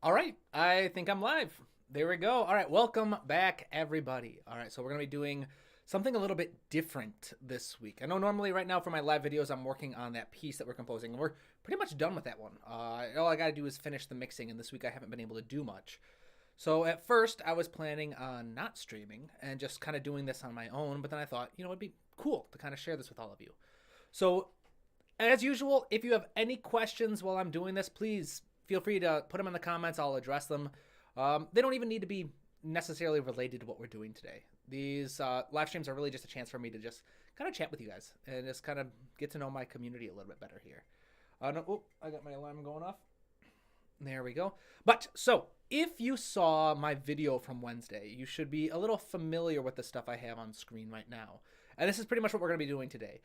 All right, I think I'm live. There we go. All right, welcome back, everybody. All right, so we're going to be doing something a little bit different this week. I know normally right now for my live videos, I'm working on that piece that we're composing, and we're pretty much done with that one. All I got to do is finish the mixing, and this week I haven't been able to do much. So at first, I was planning on not streaming and just kind of doing this on my own, but then I thought, it'd be cool to kind of share this with all of you. So as usual, if you have any questions while I'm doing this, please feel free to put them in the comments. I'll address them. They don't even need to be necessarily related to what we're doing today. These live streams are really just a chance for me to just kind of chat with you guys and just kind of get to know my community a little bit better here. No, I got my alarm going off. There we go. But so if you saw my video from Wednesday, you should be a little familiar with the stuff I have on screen right now. And this is pretty much what we're going to be doing today.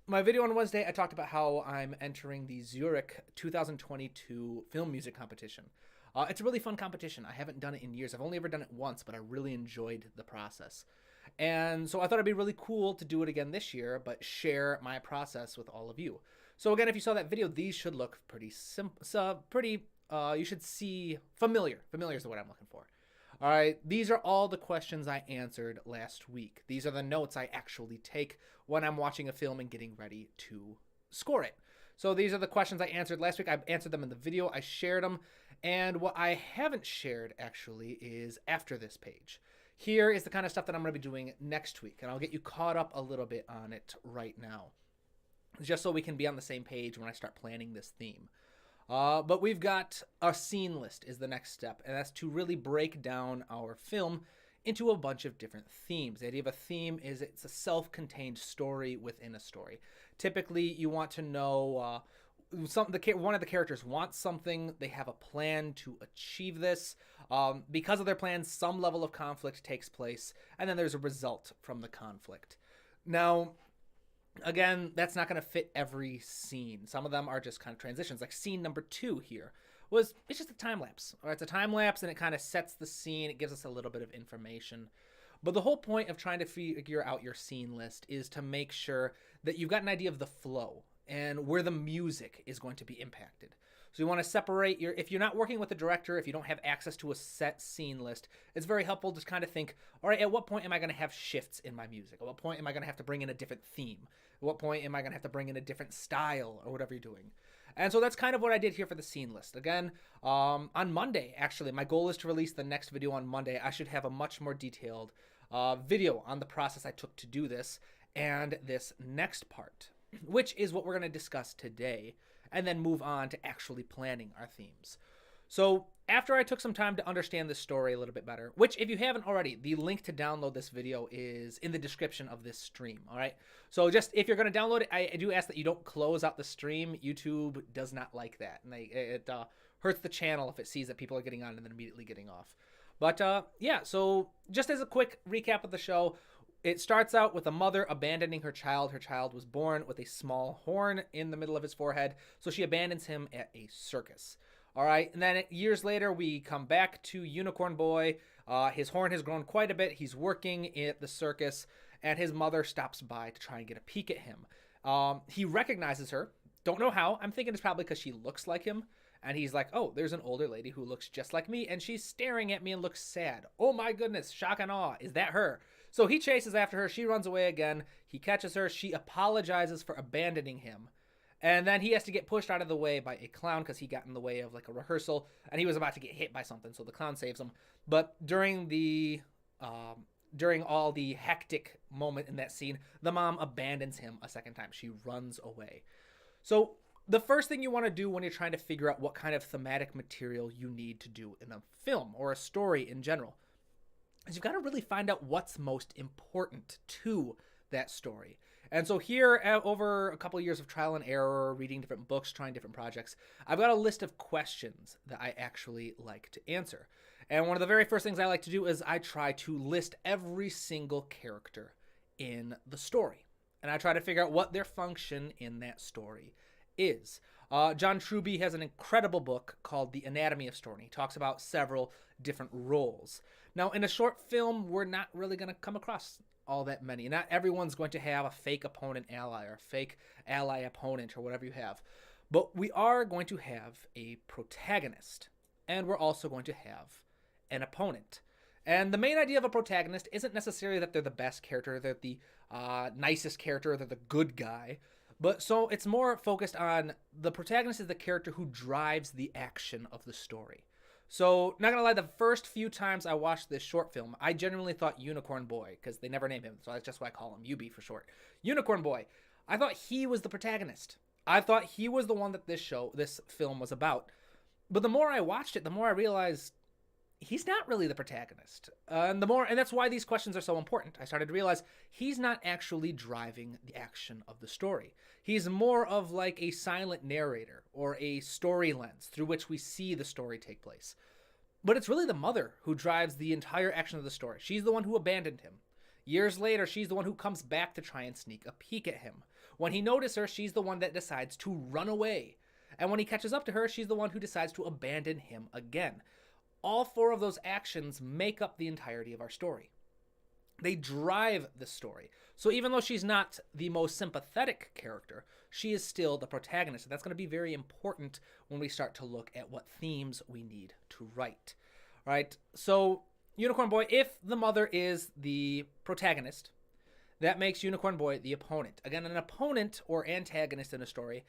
My video on Wednesday, I talked about how I'm entering the Zurich 2022 film music competition. It's a really fun competition. I haven't done it in years. I've only ever done it once, but I really enjoyed the process. And so I thought it'd be really cool to do it again this year, but share my process with all of you. So again, if you saw that video, these should look pretty simple, you should see familiar. Familiar is the word I'm looking for. All right, these are all the questions I answered last week. These are the notes I actually take when I'm watching a film and getting ready to score it. So these are the questions I answered last week. I've answered them in the video. I shared them. And what I haven't shared, actually, is after this page. Here is the kind of stuff that I'm going to be doing next week. And I'll get you caught up a little bit on it right now, just so we can be on the same page when I start planning this theme. But we've got a scene list is the next step, and that's to really break down our film into a bunch of different themes. The idea of a theme is it's a self-contained story within a story. Typically, you want to know one of the characters wants something, they have a plan to achieve this. Because of their plan, some level of conflict takes place, and then there's a result from the conflict. Now, again, that's not going to fit every scene. Some of them are just kind of transitions. Like scene number 2 here it's just a time lapse. Or it's a time lapse and it kind of sets the scene. It gives us a little bit of information. But the whole point of trying to figure out your scene list is to make sure that you've got an idea of the flow and where the music is going to be impacted. So you want to separate if you're not working with the director, if you don't have access to a set scene list, it's very helpful to kind of think, all right, at what point am I going to have shifts in my music? At what point am I going to have to bring in a different theme? At what point am I going to have to bring in a different style or whatever you're doing? And so that's kind of what I did here for the scene list. Again, on Monday, actually, my goal is to release the next video on Monday. I should have a much more detailed video on the process I took to do this and this next part, which is what we're going to discuss today, and then move on to actually planning our themes. So after I took some time to understand this story a little bit better, which if you haven't already, the link to download this video is in the description of this stream, all right? So just if you're going to download it, I do ask that you don't close out the stream. YouTube does not like that, and it hurts the channel if it sees that people are getting on and then immediately getting off. But yeah, so just as a quick recap of the show, it starts out with a mother abandoning her child. Her child was born with a small horn in the middle of his forehead, so she abandons him at a circus. All right, and then years later, we come back to Unicorn Boy. His horn has grown quite a bit. He's working at the circus, and his mother stops by to try and get a peek at him. He recognizes her. Don't know how. I'm thinking it's probably because she looks like him. And he's like, oh, there's an older lady who looks just like me, and she's staring at me and looks sad. Oh my goodness, shock and awe. Is that her? So he chases after her. She runs away again. He catches her. She apologizes for abandoning him. And then he has to get pushed out of the way by a clown because he got in the way of like a rehearsal, and he was about to get hit by something, so the clown saves him. But during all the hectic moment in that scene, the mom abandons him a second time. She runs away. So the first thing you want to do when you're trying to figure out what kind of thematic material you need to do in a film or a story in general is you've got to really find out what's most important to that story. And so here, over a couple of years of trial and error, reading different books, trying different projects, I've got a list of questions that I actually like to answer. And one of the very first things I like to do is I try to list every single character in the story. And I try to figure out what their function in that story is. John Truby has an incredible book called The Anatomy of Story. He talks about several different roles. Now, in a short film, we're not really going to come across all that many. Not everyone's going to have a fake opponent ally or a fake ally opponent or whatever you have. But we are going to have a protagonist. and we're also going to have an opponent. And the main idea of a protagonist isn't necessarily that they're the best character, they're the nicest character, they're the good guy. But so it's more focused on the protagonist is the character who drives the action of the story. So, not gonna lie, the first few times I watched this short film, I genuinely thought Unicorn Boy, because they never name him, so that's just why I call him UB for short. Unicorn Boy. I thought he was the protagonist. I thought he was the one that this film was about. But the more I watched it, the more I realized he's not really the protagonist. And that's why these questions are so important. I started to realize he's not actually driving the action of the story. He's more of like a silent narrator or a story lens through which we see the story take place. But it's really the mother who drives the entire action of the story. She's the one who abandoned him. Years later, she's the one who comes back to try and sneak a peek at him. When he notices her, she's the one that decides to run away. And when he catches up to her, she's the one who decides to abandon him again. All four of those actions make up the entirety of our story. They drive the story. So even though she's not the most sympathetic character, she is still the protagonist. And that's going to be very important when we start to look at what themes we need to write. All right, so Unicorn Boy, if the mother is the protagonist, that makes Unicorn Boy the opponent. Again, an opponent or antagonist in a story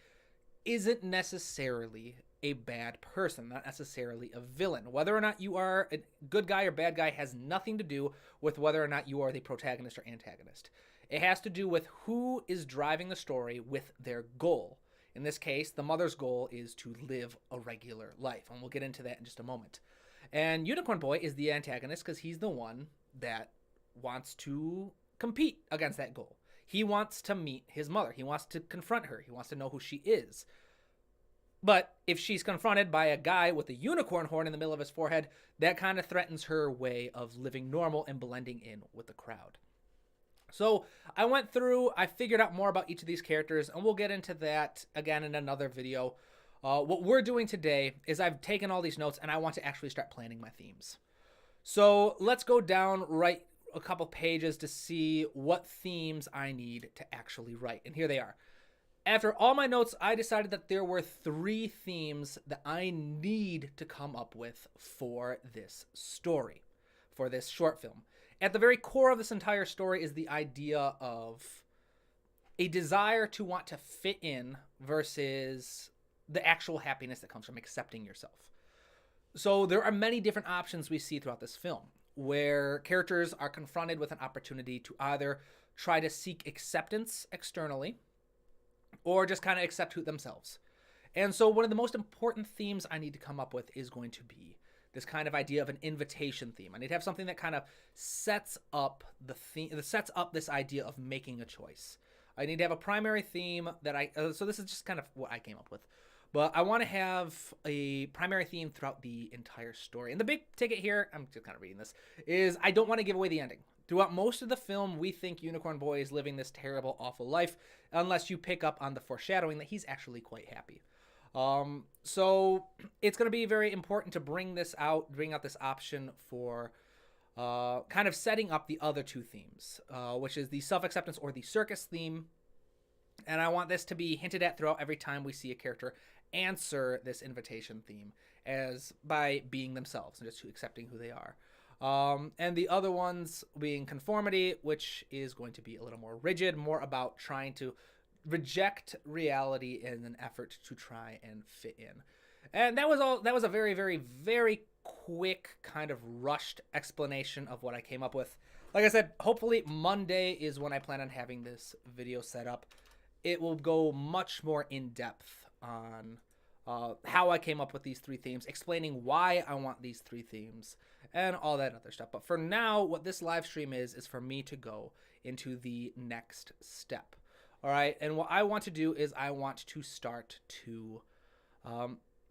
isn't necessarily a bad person, not necessarily a villain. Whether or not you are a good guy or bad guy has nothing to do with whether or not you are the protagonist or antagonist. It has to do with who is driving the story with their goal. In this case, the mother's goal is to live a regular life, and we'll get into that in just a moment. And Unicorn Boy is the antagonist because he's the one that wants to compete against that goal. He wants to meet his mother. He wants to confront her. He wants to know who she is. But if she's confronted by a guy with a unicorn horn in the middle of his forehead, that kind of threatens her way of living normal and blending in with the crowd. So I went through, I figured out more about each of these characters, and we'll get into that again in another video. What we're doing today is I've taken all these notes and I want to actually start planning my themes. So let's go down right a couple pages to see what themes I need to actually write. And here they are. After all my notes, I decided that there were 3 themes that I need to come up with for this story, for this short film. At the very core of this entire story is the idea of a desire to want to fit in versus the actual happiness that comes from accepting yourself. So there are many different options we see throughout this film where characters are confronted with an opportunity to either try to seek acceptance externally or just kind of accept themselves. And so one of the most important themes I need to come up with is going to be this kind of idea of an invitation theme. I need to have something that kind of sets up the theme, that sets up this idea of making a choice. I need to have a primary theme that so this is just kind of what I came up with. But I want to have a primary theme throughout the entire story. And the big ticket here, I'm just kind of reading this, is I don't want to give away the ending. Throughout most of the film, we think Unicorn Boy is living this terrible, awful life, unless you pick up on the foreshadowing that he's actually quite happy. So it's going to be very important to bring out this option for kind of setting up the other 2 themes, which is the self-acceptance or the circus theme. And I want this to be hinted at throughout every time we see a character answer this invitation theme as by being themselves and just accepting who they are. And the other ones being conformity, which is going to be a little more rigid, more about trying to reject reality in an effort to try and fit in. And that was a very, very, very quick kind of rushed explanation of what I came up with. Like I said, hopefully Monday is when I plan on having this video set up. It will go much more in depth on how I came up with these 3 themes, explaining why I want these 3 themes, and all that other stuff. But for now, what this live stream is for me to go into the next step. All right, and what I want to do is I want to start to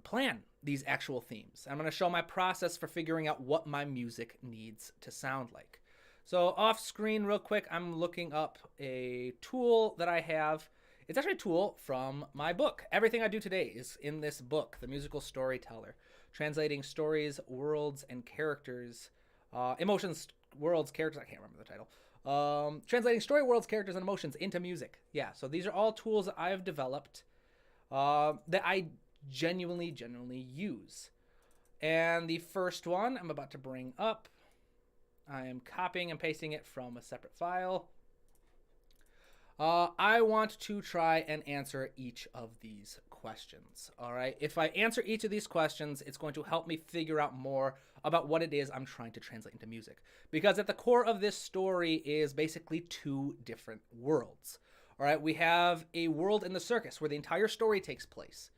plan these actual themes. I'm going to show my process for figuring out what my music needs to sound like. So off screen real quick, I'm looking up a tool that I have. It's actually a tool from my book. Everything I do today is in this book, The Musical Storyteller, translating stories, worlds, and characters, emotions, worlds, characters, I can't remember the title. Translating story, worlds, characters, and emotions into music. Yeah, so these are all tools that I have developed that I genuinely use. And the first one I'm about to bring up, I am copying and pasting it from a separate file. I want to try and answer each of these questions. All right. If I answer each of these questions, it's going to help me figure out more about what it is I'm trying to translate into music. Because at the core of this story is basically two different worlds. All right. We have a world in the circus where the entire story takes place.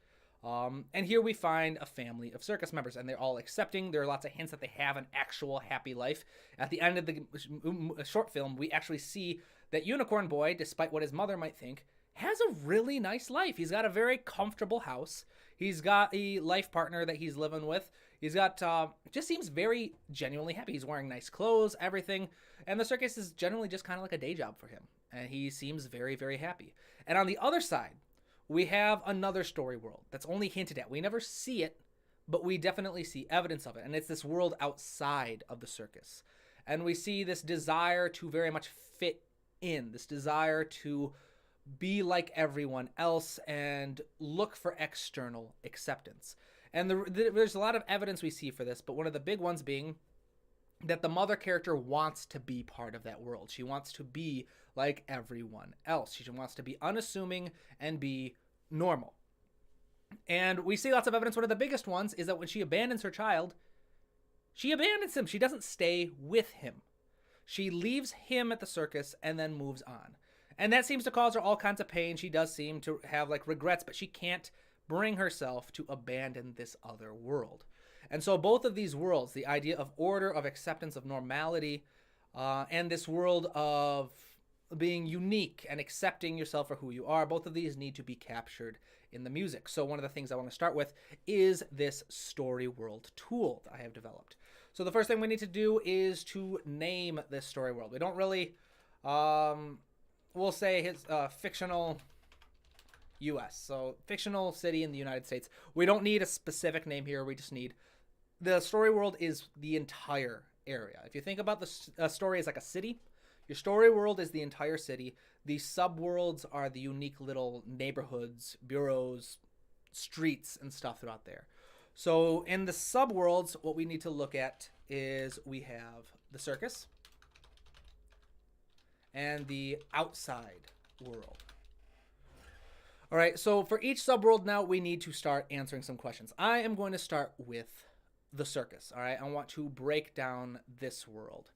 And here we find a family of circus members, and they're all accepting. There are lots of hints that they have an actual happy life. At the end of the short film, we actually see that Unicorn Boy, despite what his mother might think, has a really nice life. He's got a very comfortable house. He's got a life partner that he's living with. He's got, just seems very genuinely happy. He's wearing nice clothes, everything. And the circus is generally just kind of like a day job for him. And he seems very, very happy. And on the other side, we have another story world that's only hinted at. We never see it, but we definitely see evidence of it. And it's this world outside of the circus. And we see this desire to very much fit in, this desire to be like everyone else and look for external acceptance. And there's a lot of evidence we see for this, but one of the big ones being that the mother character wants to be part of that world. She wants to be like everyone else. She wants to be unassuming and be normal. And we see lots of evidence. One of the biggest ones is that when she abandons her child, she abandons him. She doesn't stay with him. She leaves him at the circus and then moves on. And that seems to cause her all kinds of pain. She does seem to have like regrets, but she can't bring herself to abandon this other world. And so both of these worlds, the idea of order, of acceptance, of normality, and this world of being unique and accepting yourself for who you are, both of these need to be captured in the music. So one of the things I want to start with is this story world tool that I have developed. So the first thing we need to do is to name this story world. We don't really, we'll say his fictional U.S. So fictional city in the United States. We don't need a specific name here. We just need the story world is the entire area. If you think about the story as like a city, your story world is the entire city. The subworlds are the unique little neighborhoods, bureaus, streets, and stuff throughout there. So in the subworlds, what we need to look at is we have the circus and the outside world. All right, so for each subworld now, we need to start answering some questions. I am going to start with the circus, all right? I want to break down this world.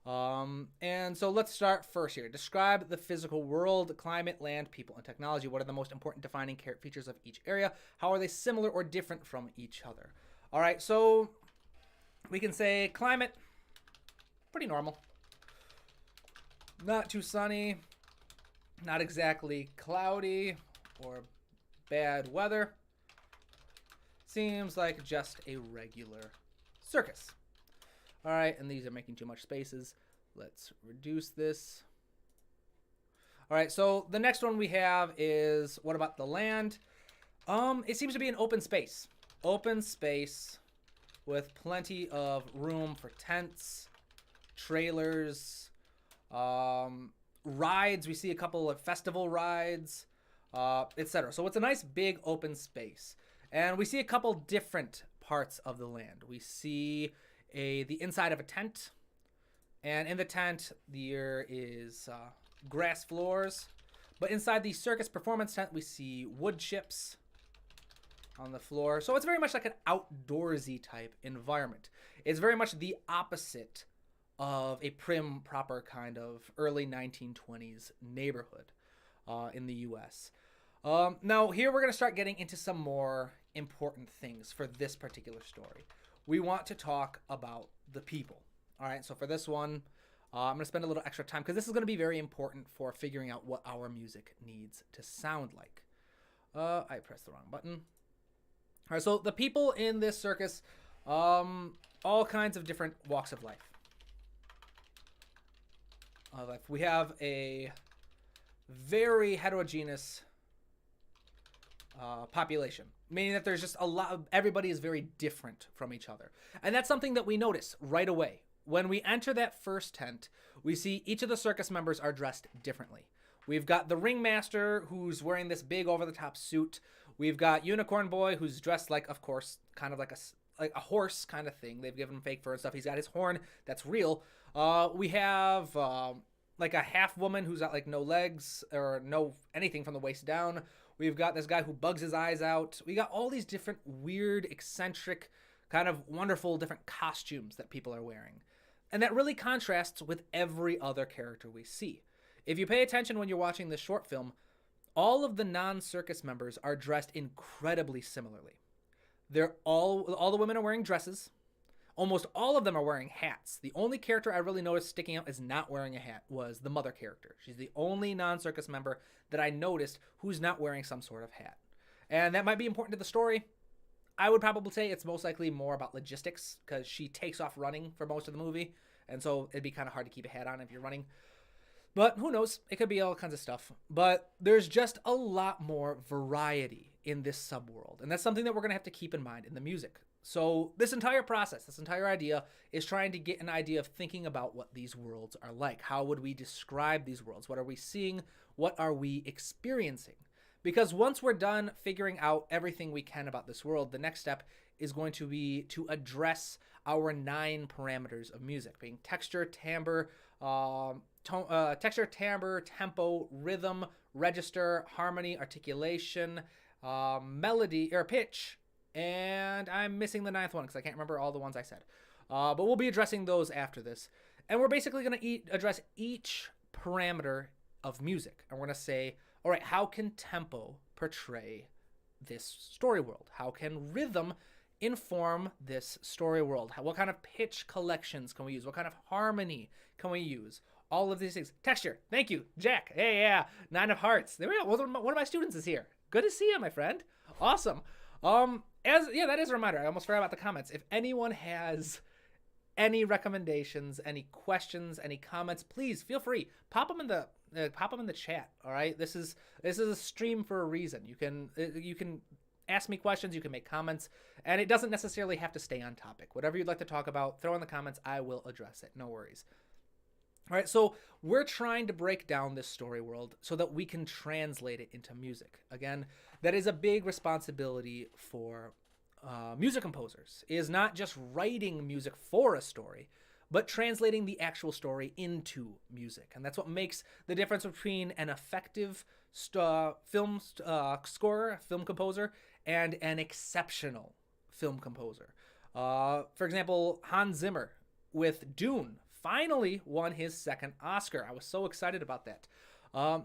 And so let's start first here. Describe the physical world, climate, land, people, and technology. What are the most important defining features of each area? How are they similar or different from each other? All right, so we can say climate, pretty normal. Not too sunny, not exactly cloudy or bad weather. Seems like just a regular circus. All right, and these are making too much spaces. Let's reduce this. All right, so the next one we have is, what about the land? It seems to be an open space. Open space with plenty of room for tents, trailers, rides. We see a couple of festival rides, etc. So it's a nice big open space. And we see a couple different parts of the land. We see the inside of a tent, and in the tent there is grass floors, but inside the circus performance tent we see wood chips on the floor. So it's very much like an outdoorsy type environment. It's very much the opposite of a prim proper kind of early 1920s neighborhood in the US. Now here we're going to start getting into some more important things for this particular story. We want to talk about the people. All right, so for this one, I'm going to spend a little extra time because this is going to be very important for figuring out what our music needs to sound like. I pressed the wrong button. All right, so the people in this circus, all kinds of different walks of life. We have a very heterogeneous population, meaning that there's just a lot of, everybody is very different from each other. And that's something that we notice right away. When we enter that first tent, we see each of the circus members are dressed differently. We've got the ringmaster who's wearing this big over-the-top suit. We've got Unicorn Boy who's dressed like, of course, kind of like like a horse kind of thing. They've given him fake fur and stuff. He's got his horn that's real. We have like a half woman who's got like no legs or no anything from the waist down. We've got this guy who bugs his eyes out. We got all these different weird, eccentric, kind of wonderful different costumes that people are wearing. And that really contrasts with every other character we see. If you pay attention when you're watching this short film, all of the non-circus members are dressed incredibly similarly. They're all the women are wearing dresses. Almost all of them are wearing hats. The only character I really noticed sticking out as not wearing a hat was the mother character. She's the only non-circus member that I noticed who's not wearing some sort of hat. And that might be important to the story. I would probably say it's most likely more about logistics because she takes off running for most of the movie. And so it'd be kind of hard to keep a hat on if you're running. But who knows? It could be all kinds of stuff. But there's just a lot more variety in this subworld. And that's something that we're going to have to keep in mind in the music. So this entire process, this entire idea is trying to get an idea of thinking about what these worlds are like. How would we describe these worlds? What are we seeing? What are we experiencing? Because once we're done figuring out everything we can about this world, the next step is going to be to address our 9 parameters of music, being texture, timbre, tempo, rhythm, register, harmony, articulation, melody, or pitch, and I'm missing the 9th one because I can't remember all the ones I said. But we'll be addressing those after this. And we're basically going to address each parameter of music. And we're going to say, all right, how can tempo portray this story world? How can rhythm inform this story world? What kind of pitch collections can we use? What kind of harmony can we use? All of these things. Texture. Thank you, Jack. Hey, yeah. 9 of Hearts. There we go. One of my students is here. Good to see you, my friend. Awesome. That is a reminder. I almost forgot about the comments. If anyone has any recommendations, any questions, any comments, please feel free. Pop them in the chat. All right. This is a stream for a reason. You can ask me questions. You can make comments, and it doesn't necessarily have to stay on topic. Whatever you'd like to talk about, throw in the comments. I will address it. No worries. All right, so we're trying to break down this story world so that we can translate it into music. Again, that is a big responsibility for music composers, is not just writing music for a story, but translating the actual story into music. And that's what makes the difference between an effective film scorer, film composer, and an exceptional film composer. For example, Hans Zimmer with Dune finally won his 2nd Oscar. I was so excited about that.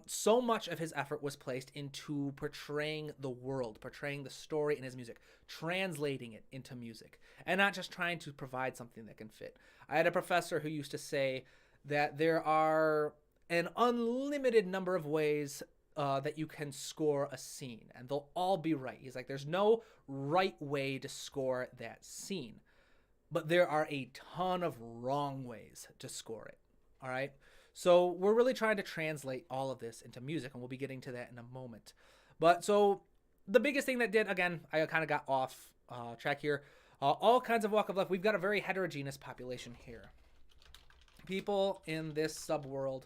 So much of his effort was placed into portraying the world, portraying the story in his music, translating it into music, and not just trying to provide something that can fit. I had a professor who used to say that there are an unlimited number of ways that you can score a scene, and they'll all be right. He's like, there's no right way to score that scene. But there are a ton of wrong ways to score it, all right? So we're really trying to translate all of this into music, and we'll be getting to that in a moment. But so the biggest thing that did, again, I kind of got off track here, all kinds of walk of life. We've got a very heterogeneous population here. People in this subworld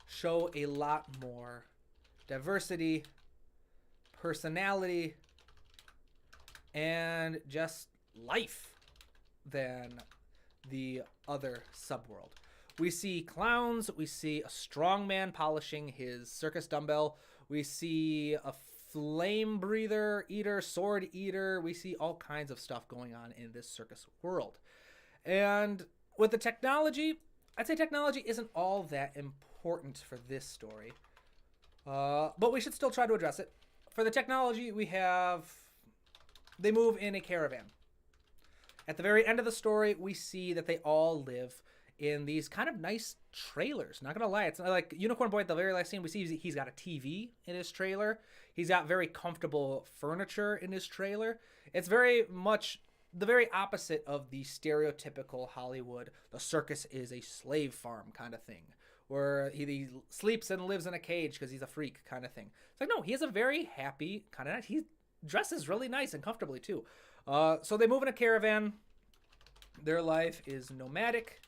show a lot more diversity, personality, and just life than the other subworld. We see clowns, we see a strong man polishing his circus dumbbell, we see a flame breather eater, sword eater, we see all kinds of stuff going on in this circus world. And with the technology, I'd say technology isn't all that important for this story, but we should still try to address it. For the technology, they move in a caravan. At the very end of the story, we see that they all live in these kind of nice trailers. Not gonna lie, it's not like Unicorn Boy at the very last scene. We see he's got a TV in his trailer. He's got very comfortable furniture in his trailer. It's very much the very opposite of the stereotypical Hollywood, the circus is a slave farm kind of thing, where he sleeps and lives in a cage because he's a freak kind of thing. It's like, no, he has a very happy kind of, he dresses really nice and comfortably too. So they move in a caravan. Their life is nomadic,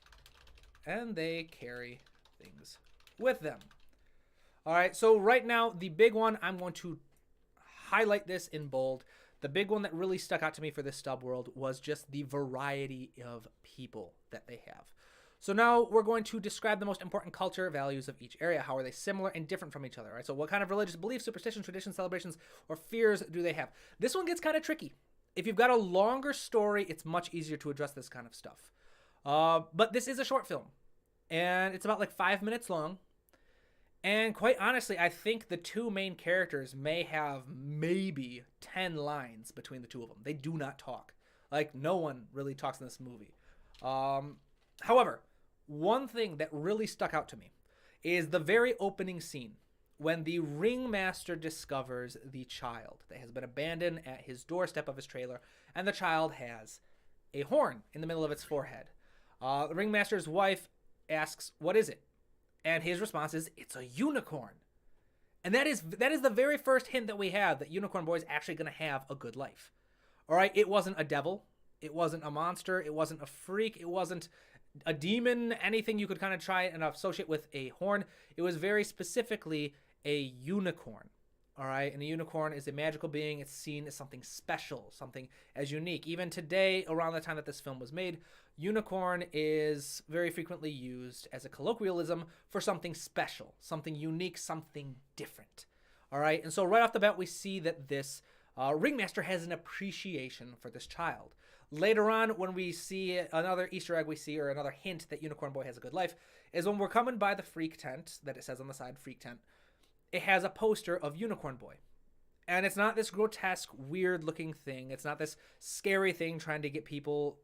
and they carry things with them. All right, so right now, the big one, I'm going to highlight this in bold. The big one that really stuck out to me for this stub world was just the variety of people that they have. So now we're going to describe the most important culture values of each area. How are they similar and different from each other, right? So what kind of religious beliefs, superstitions, traditions, celebrations, or fears do they have? This one gets kind of tricky. If you've got a longer story, it's much easier to address this kind of stuff. But this is a short film, and it's about like 5 minutes long. And quite honestly, I think the two main characters may have maybe 10 lines between the two of them. They do not talk. Like, no one really talks in this movie. However, one thing that really stuck out to me is the very opening scene when the ringmaster discovers the child that has been abandoned at his doorstep of his trailer, and the child has a horn in the middle of its forehead. The ringmaster's wife asks, "What is it?" And his response is, "It's a unicorn." And that is the very first hint that we have that Unicorn Boy is actually going to have a good life. All right, it wasn't a devil. It wasn't a monster. It wasn't a freak. It wasn't a demon, anything you could kind of try and associate with a horn. It was very specifically a unicorn. All right, and a unicorn is a magical being. It's seen as something special, something as unique. Even today, around the time that this film was made, unicorn is very frequently used as a colloquialism for something special, something unique, something different. All right, and so right off the bat, we see that this ringmaster has an appreciation for this child. Later on, when we see another Easter egg or another hint that Unicorn Boy has a good life, is when we're coming by the freak tent that it says on the side, freak tent. It has a poster of Unicorn Boy. And it's not this grotesque, weird-looking thing. It's not this scary thing trying to get people,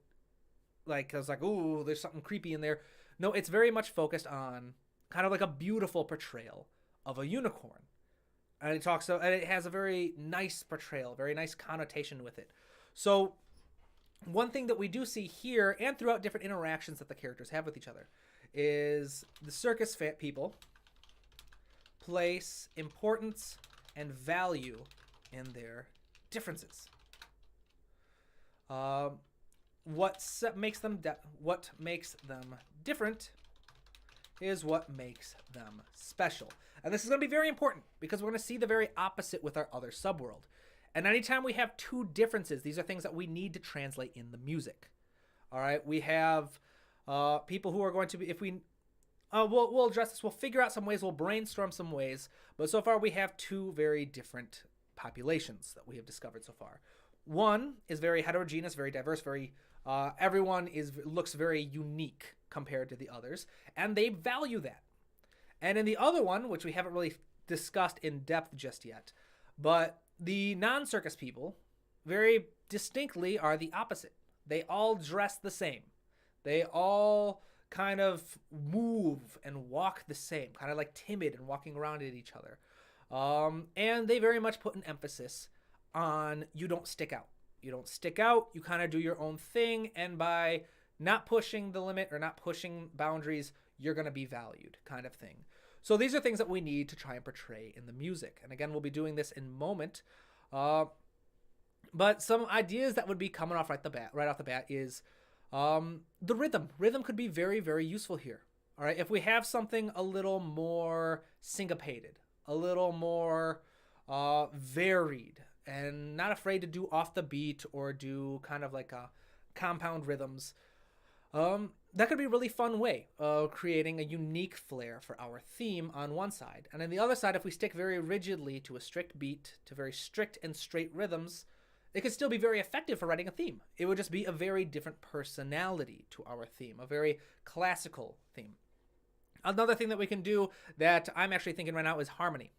like, I was like, ooh, there's something creepy in there. No, it's very much focused on kind of like a beautiful portrayal of a unicorn. And it has a very nice portrayal, very nice connotation with it. So one thing that we do see here and throughout different interactions that the characters have with each other is the circus people place importance and value in their differences. What makes them different is what makes them special. And this is going to be very important because we're going to see the very opposite with our other subworld. And anytime we have two differences, these are things that we need to translate in the music. All right, we have people who are going to be, if we, we'll address this, we'll figure out some ways, we'll brainstorm some ways, but so far we have two very different populations that we have discovered so far. One is very heterogeneous, very diverse, everyone looks very unique compared to the others, and they value that. And in the other one, which we haven't really discussed in depth just yet, but the non-circus people very distinctly are the opposite. They all dress the same. They all kind of move and walk the same, kind of like timid and walking around at each other. And they very much put an emphasis on you don't stick out. You don't stick out, you kind of do your own thing, and by not pushing the limit or not pushing boundaries, you're going to be valued, kind of thing. So these are things that we need to try and portray in the music. And again, we'll be doing this in a moment. But some ideas that would be coming off right off the bat is the rhythm. Rhythm could be very, very useful here. All right, if we have something a little more syncopated, a little more varied, and not afraid to do off the beat or do kind of like compound rhythms, that could be a really fun way of creating a unique flair for our theme on one side. And on the other side, if we stick very rigidly to a strict beat, to very strict and straight rhythms, it could still be very effective for writing a theme. It would just be a very different personality to our theme, a very classical theme. Another thing that we can do that I'm actually thinking right now is harmony.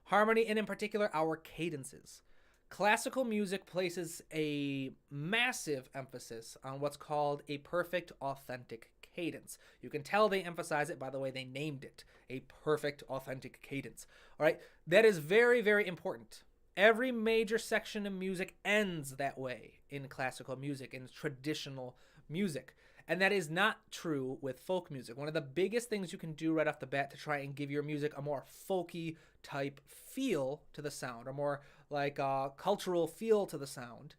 Harmony, and in particular, our cadences. Classical music places a massive emphasis on what's called a perfect, authentic cadence. You can tell they emphasize it by the way they named it, a perfect, authentic cadence. All right, that is very, very important. Every major section of music ends that way in classical music, in traditional music. And that is not true with folk music. One of the biggest things you can do right off the bat to try and give your music a more folky type feel to the sound, or more like a cultural feel to the sound,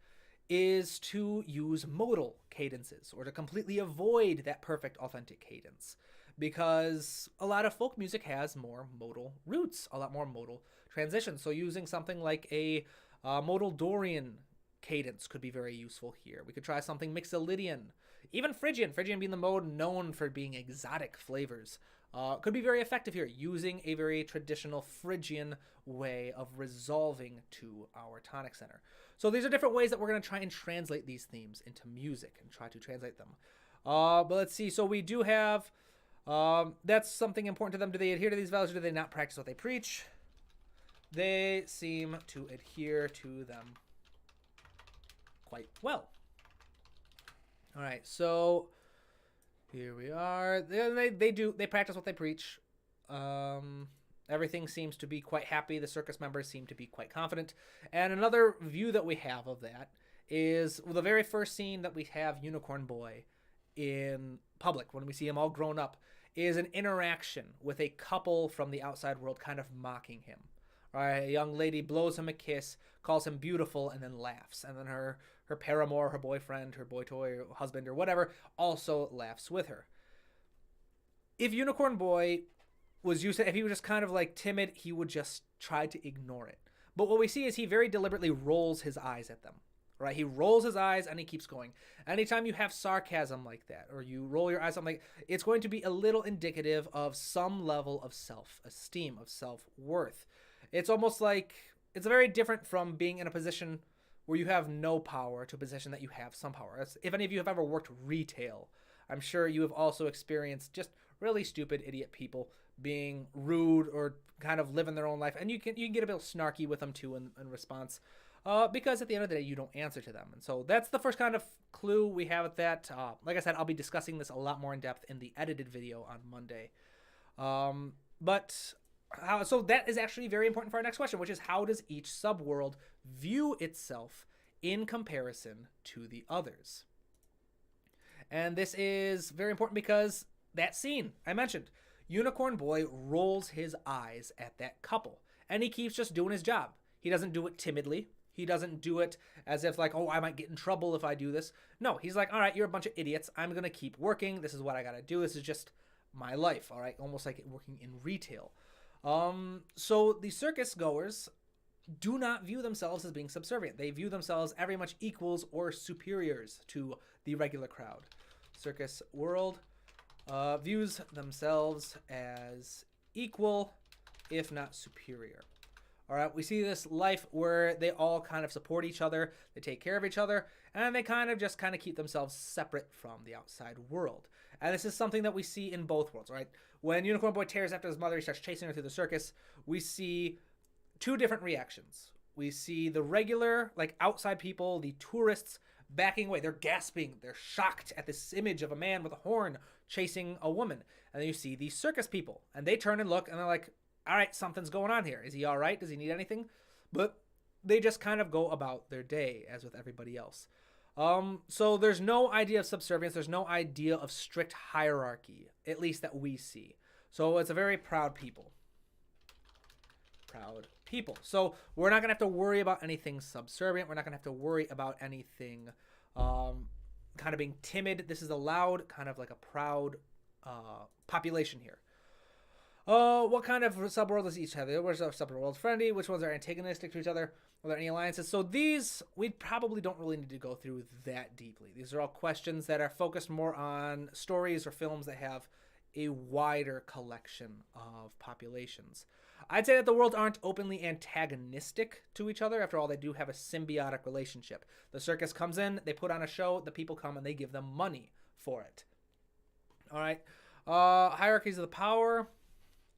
is to use modal cadences, or to completely avoid that perfect authentic cadence, because a lot of folk music has more modal roots, a lot more modal transitions. So using something like a modal Dorian cadence could be very useful here. We could try something Mixolydian, even Phrygian. Phrygian being the mode known for being exotic flavors. Could be very effective here, using a very traditional Phrygian way of resolving to our tonic center. So these are different ways that we're going to try and translate these themes into music and try to translate them. But let's see. So we do have, that's something important to them. Do they adhere to these values or do they not practice what they preach? They seem to adhere to them quite well. All right, so here we are. They practice what they preach. Everything seems to be quite happy. The circus members seem to be quite confident. And another view that we have of that is the very first scene that we have Unicorn Boy in public, when we see him all grown up, is an interaction with a couple from the outside world kind of mocking him. All right, a young lady blows him a kiss, calls him beautiful, and then laughs. And then her paramour, her boyfriend, her boy toy, or husband, or whatever, also laughs with her. If Unicorn Boy was used to, if he was just kind of like timid, he would just try to ignore it. But what we see is he very deliberately rolls his eyes at them. Right? He rolls his eyes and he keeps going. Anytime you have sarcasm like that, or you roll your eyes, something, it's going to be a little indicative of some level of self-esteem, of self-worth. It's almost like, it's very different from being in a position where you have no power to a position that you have some power. If any of you have ever worked retail, I'm sure you have also experienced just really stupid idiot people being rude or kind of living their own life. And you can get a bit snarky with them too in response. Because at the end of the day, you don't answer to them. And so that's the first kind of clue we have at that. Like I said, I'll be discussing this a lot more in depth in the edited video on Monday. So that is actually very important for our next question, which is how does each subworld view itself in comparison to the others? And this is very important because that scene I mentioned, Unicorn Boy rolls his eyes at that couple and he keeps just doing his job. He doesn't do it timidly. He doesn't do it as if like, oh, I might get in trouble if I do this. No, he's like, all right, you're a bunch of idiots. I'm going to keep working. This is what I got to do. This is just my life. All right. Almost like working in retail. So the circus goers do not view themselves as being subservient. They view themselves very much equals or superiors to the regular crowd. Circus world views themselves as equal, if not superior. All right, we see this life where they all kind of support each other, they take care of each other, and they kind of keep themselves separate from the outside world. And this is something that we see in both worlds, right? When Unicorn Boy tears after his mother, he starts chasing her through the circus, we see two different reactions. We see the regular, like outside people, the tourists backing away. They're gasping, they're shocked at this image of a man with a horn chasing a woman. And then you see the circus people, and they turn and look, and they're like, all right, something's going on here. Is he all right? Does he need anything? But they just kind of go about their day as with everybody else. So there's no idea of subservience. There's no idea of strict hierarchy, at least that we see. So it's a very proud people. Proud people. So we're not going to have to worry about anything subservient. We're not going to have to worry about anything kind of being timid. This is a loud, kind of like a proud population here. What kind of subworld does each have? Which are subworlds friendly? Which ones are antagonistic to each other? Are there any alliances? So these, we probably don't really need to go through that deeply. These are all questions that are focused more on stories or films that have a wider collection of populations. I'd say that the worlds aren't openly antagonistic to each other. After all, they do have a symbiotic relationship. The circus comes in, they put on a show, the people come and they give them money for it. All right. Hierarchies of the power.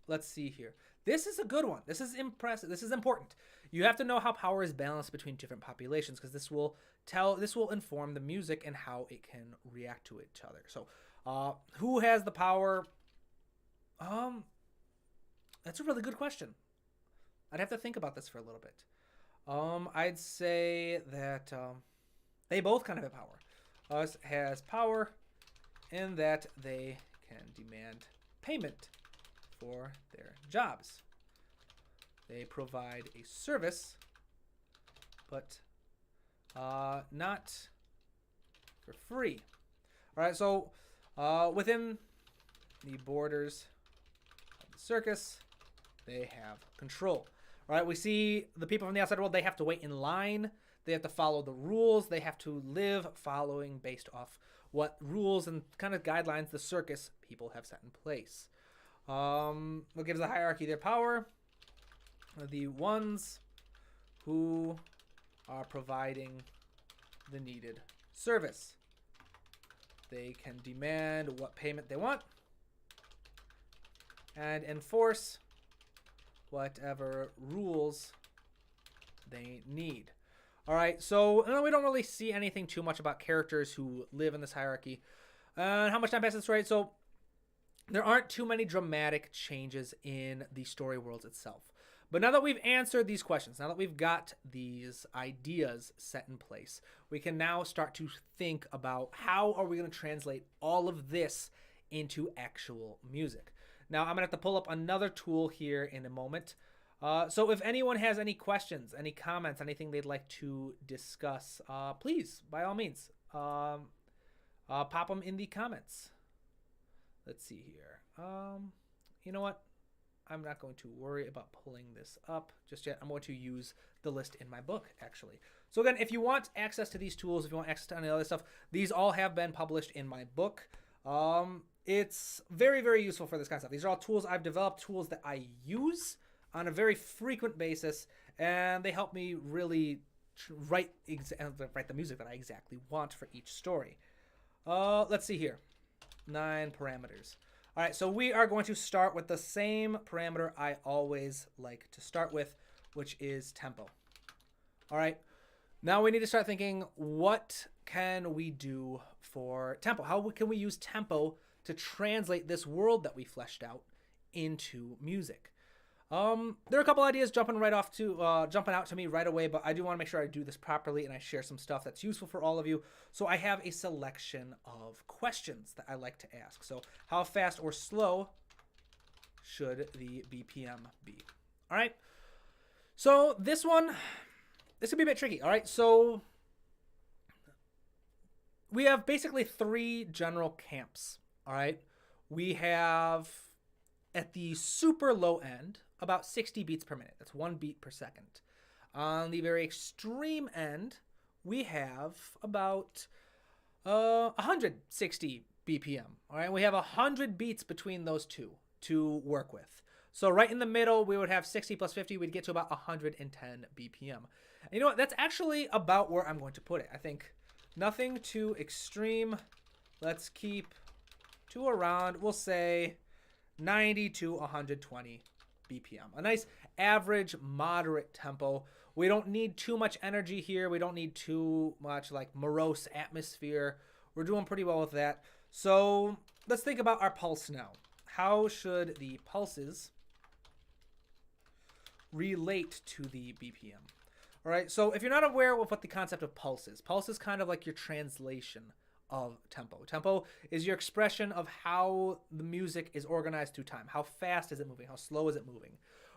Let's see here. This is a good one. This is impressive. This is important. You have to know how power is balanced between different populations because this will inform the music and how it can react to each other. So, who has the power? That's a really good question. I'd have to think about this for a little bit. I'd say that they both kind of have power. Us has power in that they can demand payment for their jobs. They provide a service, but not for free. All right, so within the borders of the circus, they have control. All right, we see the people from the outside world, they have to wait in line. They have to follow the rules. They have to live following based off what rules and kind of guidelines the circus people have set in place. What gives the hierarchy their power? The ones who are providing the needed service. They can demand what payment they want and enforce whatever rules they need. All right, so we don't really see anything too much about characters who live in this hierarchy. And how much time passes, right? So there aren't too many dramatic changes in the story worlds itself. But now that we've answered these questions, now that we've got these ideas set in place, we can now start to think about how are we going to translate all of this into actual music. Now, I'm going to have to pull up another tool here in a moment. So if anyone has any questions, any comments, anything they'd like to discuss, please, by all means, pop them in the comments. Let's see here. You know what? I'm not going to worry about pulling this up just yet. I'm going to use the list in my book, actually. So again, if you want access to these tools, if you want access to any other stuff, these all have been published in my book. It's very, very useful for this kind of stuff. These are all tools I've developed, tools that I use on a very frequent basis, and they help me really write the music that I exactly want for each story. Let's see here. 9 parameters. All right, so we are going to start with the same parameter I always like to start with, which is tempo. All right, now we need to start thinking, what can we do for tempo? How can we use tempo to translate this world that we fleshed out into music? There are a couple ideas jumping out to me right away, but I do want to make sure I do this properly and I share some stuff that's useful for all of you. So I have a selection of questions that I like to ask. So how fast or slow should the BPM be? All right. So this can be a bit tricky. All right. So we have basically 3 general camps. All right. We have at the super low end, about 60 beats per minute. That's 1 beat per second. On the very extreme end, we have about 160 BPM. All right, we have 100 beats between those two to work with. So right in the middle, we would have 60 plus 50. We'd get to about 110 BPM. And you know what? That's actually about where I'm going to put it. I think nothing too extreme. Let's keep to around, we'll say 90 to 120 BPM. A nice average moderate tempo. We don't need too much energy here. We don't need too much like morose atmosphere. We're doing pretty well with that. So let's think about our pulse now. How should the pulses relate to the BPM? All right, so if you're not aware of what the concept of pulse is kind of like your translation of tempo. Tempo is your expression of how the music is organized through time. How fast is it moving? How slow is it moving?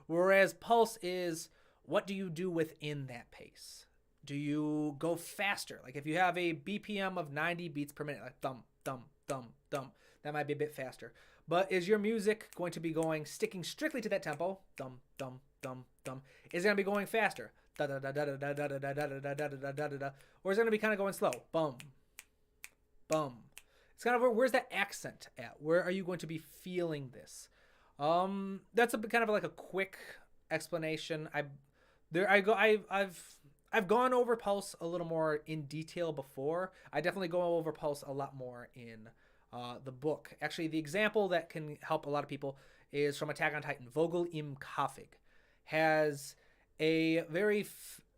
Whereas pulse is, what do you do within that pace? Do you go faster? Like if you have a BPM of 90 beats per minute, like thump, thump, thump, thump, that might be a bit faster. But is your music going to be sticking strictly to that tempo? Thump, thump, thump, thump. Is it going to be going faster? Da da da da da da da da da da da da da da da da. Or is it going to be kind of going slow? Bum, bum. It's kind of where's that accent at? Where are you going to be feeling this? That's a kind of like a quick explanation. I've gone over pulse a little more in detail before. I definitely go over pulse a lot more in the book. Actually, the example that can help a lot of people is from Attack on Titan. Vogel im Kampf has a very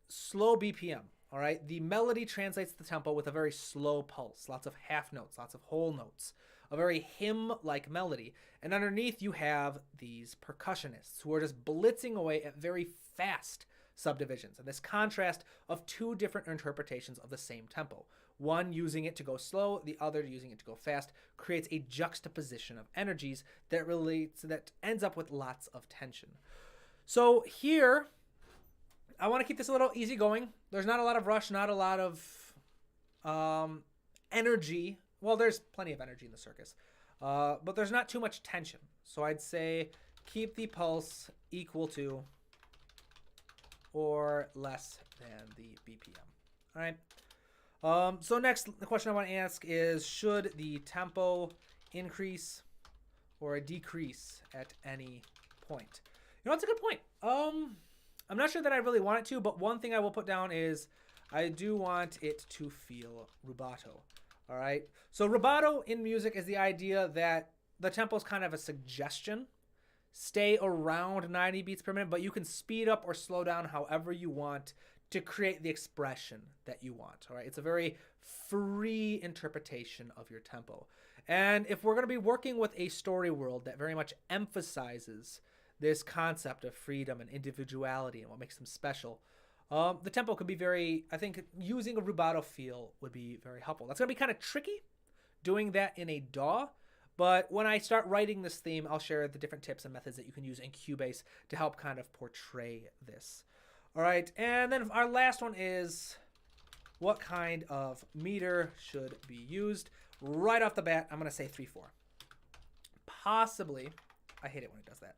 slow BPM. All right, the melody translates the tempo with a very slow pulse, lots of half notes, lots of whole notes, a very hymn-like melody. And underneath you have these percussionists who are just blitzing away at very fast subdivisions. And this contrast of 2 different interpretations of the same tempo. One using it to go slow, the other using it to go fast, creates a juxtaposition of energies that ends up with lots of tension. So here, I want to keep this a little easygoing. There's not a lot of rush, not a lot of energy. Well, there's plenty of energy in the circus, but there's not too much tension. So I'd say keep the pulse equal to or less than the BPM. All right. So next, the question I want to ask is, should the tempo increase or decrease at any point? You know, that's a good point. I'm not sure that I really want it to, but one thing I will put down is I do want it to feel rubato. All right. So rubato in music is the idea that the tempo is kind of a suggestion. Stay around 90 beats per minute, but you can speed up or slow down however you want to create the expression that you want. All right. It's a very free interpretation of your tempo. And if we're going to be working with a story world that very much emphasizes this concept of freedom and individuality and what makes them special, the tempo could be very, I think using a rubato feel would be very helpful. That's going to be kind of tricky doing that in a DAW, but when I start writing this theme, I'll share the different tips and methods that you can use in Cubase to help kind of portray this. All right, and then our last one is, what kind of meter should be used? Right off the bat, I'm going to say 3/4. Possibly, I hate it when it does that.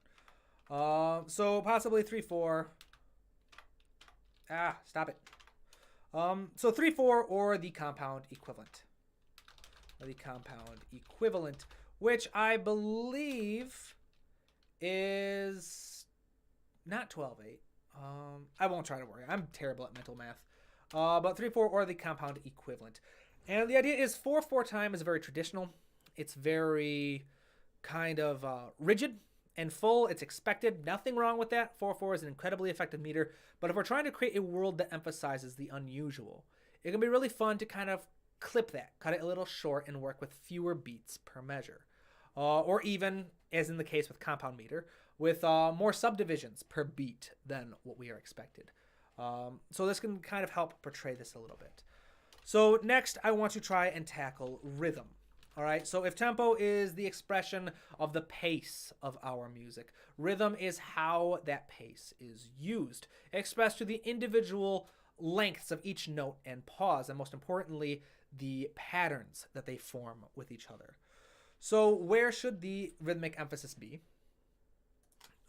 So possibly 3/4. Stop it. So 3/4 or the compound equivalent. Which I believe is not 12/8. I won't try to worry. I'm terrible at mental math. But 3/4 or the compound equivalent. And the idea is 4/4 time is very traditional. It's very kind of rigid and full. It's expected. Nothing wrong with that. 4/4 is an incredibly effective meter. But if we're trying to create a world that emphasizes the unusual, it can be really fun to kind of clip that, cut it a little short, and work with fewer beats per measure. Or even, as in the case with compound meter, with more subdivisions per beat than what we are expected. So this can kind of help portray this a little bit. So next, I want to try and tackle rhythm. All right, so if tempo is the expression of the pace of our music, rhythm is how that pace is used, expressed through the individual lengths of each note and pause, and most importantly, the patterns that they form with each other. So where should the rhythmic emphasis be?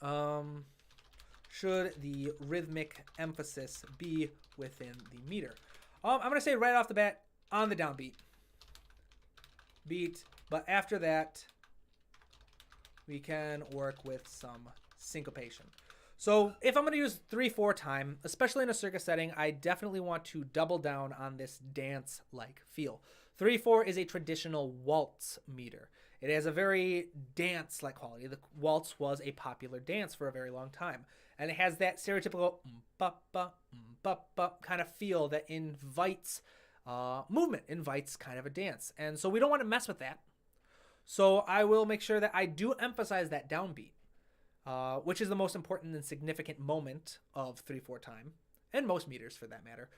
Should the rhythmic emphasis be within the meter? I'm going to say right off the bat, on the downbeat. But after that, we can work with some syncopation. So if I'm going to use 3/4 time, especially in a circus setting, I definitely want to double down on this dance-like feel. 3/4 is a traditional waltz meter. It has a very dance-like quality. The waltz was a popular dance for a very long time. And it has that stereotypical kind of feel that invites movement, invites kind of a dance. And so we don't want to mess with that. So I will make sure that I do emphasize that downbeat, which is the most important and significant moment of 3/4 time, and most meters for that matter.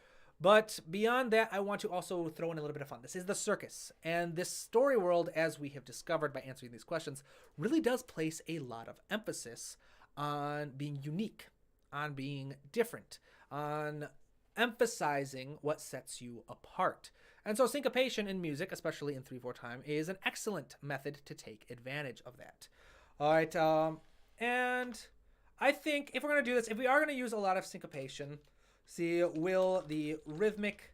But beyond that, I want to also throw in a little bit of fun. This is the circus, and this story world, as we have discovered by answering these questions, really does place a lot of emphasis on being unique, on being different, on emphasizing what sets you apart. And so syncopation in music, especially in 3/4 time, is an excellent method to take advantage of that. All right, and I think if we're going to do this, if we are going to use a lot of syncopation, will the rhythmic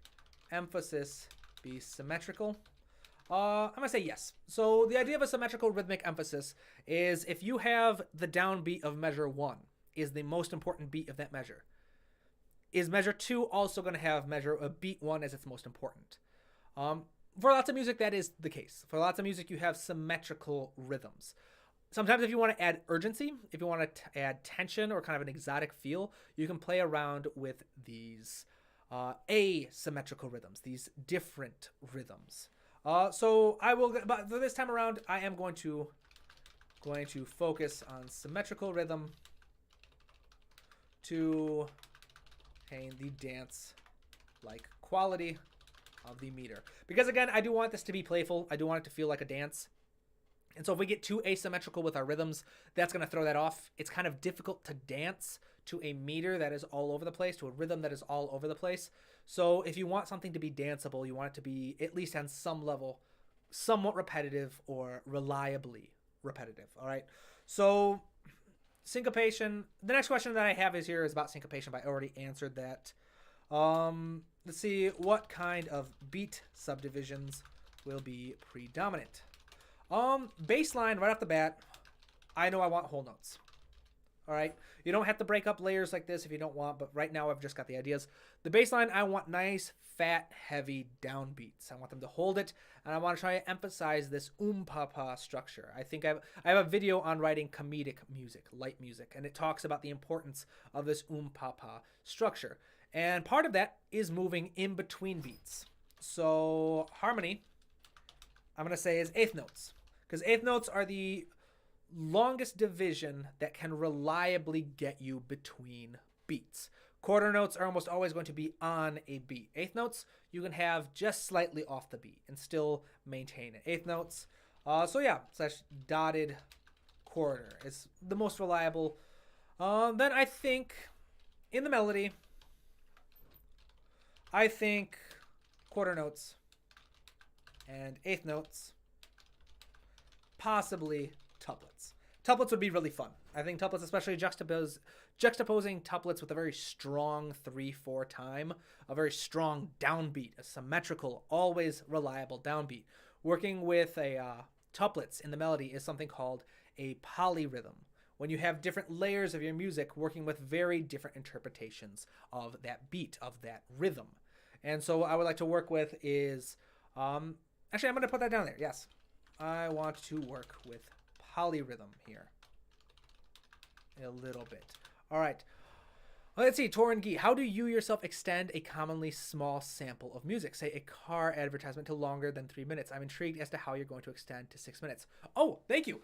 emphasis be symmetrical? I'm going to say yes. So the idea of a symmetrical rhythmic emphasis is if you have the downbeat of measure 1 is the most important beat of that measure, is measure 2 also going to have beat 1 as its most important? For lots of music, that is the case. For lots of music, you have symmetrical rhythms. Sometimes if you want to add urgency, if you want to add tension or kind of an exotic feel, you can play around with these asymmetrical rhythms, these different rhythms. So I will, but for this time around, I am going to focus on symmetrical rhythm to attain the dance-like quality of the meter. Because again, I do want this to be playful. I do want it to feel like a dance. And so if we get too asymmetrical with our rhythms, that's going to throw that off. It's kind of difficult to dance to a meter that is all over the place, to a rhythm that is all over the place. So if you want something to be danceable, you want it to be, at least on some level, somewhat repetitive or reliably repetitive. All right. So syncopation, the next question that I have is about syncopation, but I already answered that. Let's see what kind of beat subdivisions will be predominant. Baseline right off the bat, I know I want whole notes. All right, you don't have to break up layers like this if you don't want, but right now I've just got the ideas. The baseline, I want nice, fat, heavy downbeats. I want them to hold it, and I want to try to emphasize this pa structure. I think I have a video on writing comedic music, light music, and it talks about the importance of this pa structure. And part of that is moving in between beats. So harmony, I'm going to say, is eighth notes, because eighth notes are the longest division that can reliably get you between beats. Quarter notes are almost always going to be on a beat. Eighth notes you can have just slightly off the beat and still maintain it. Eighth notes, so yeah, slash dotted quarter is the most reliable. Then I think in the melody, I think quarter notes and eighth notes, possibly tuplets. Tuplets would be really fun. I think tuplets, especially juxtaposing tuplets with a very strong 3/4 time, a very strong downbeat, a symmetrical, always reliable downbeat. Working with a tuplets in the melody is something called a polyrhythm, when you have different layers of your music working with very different interpretations of that beat, of that rhythm. And so what I would like to work with is, actually I'm going to put that down there. Yes, I want to work with polyrhythm here a little bit. All right, let's see. Torin Gee, how do you yourself extend a commonly small sample of music, say a car advertisement, to longer than 3 minutes? I'm intrigued as to how you're going to extend to 6 minutes. Oh, thank you.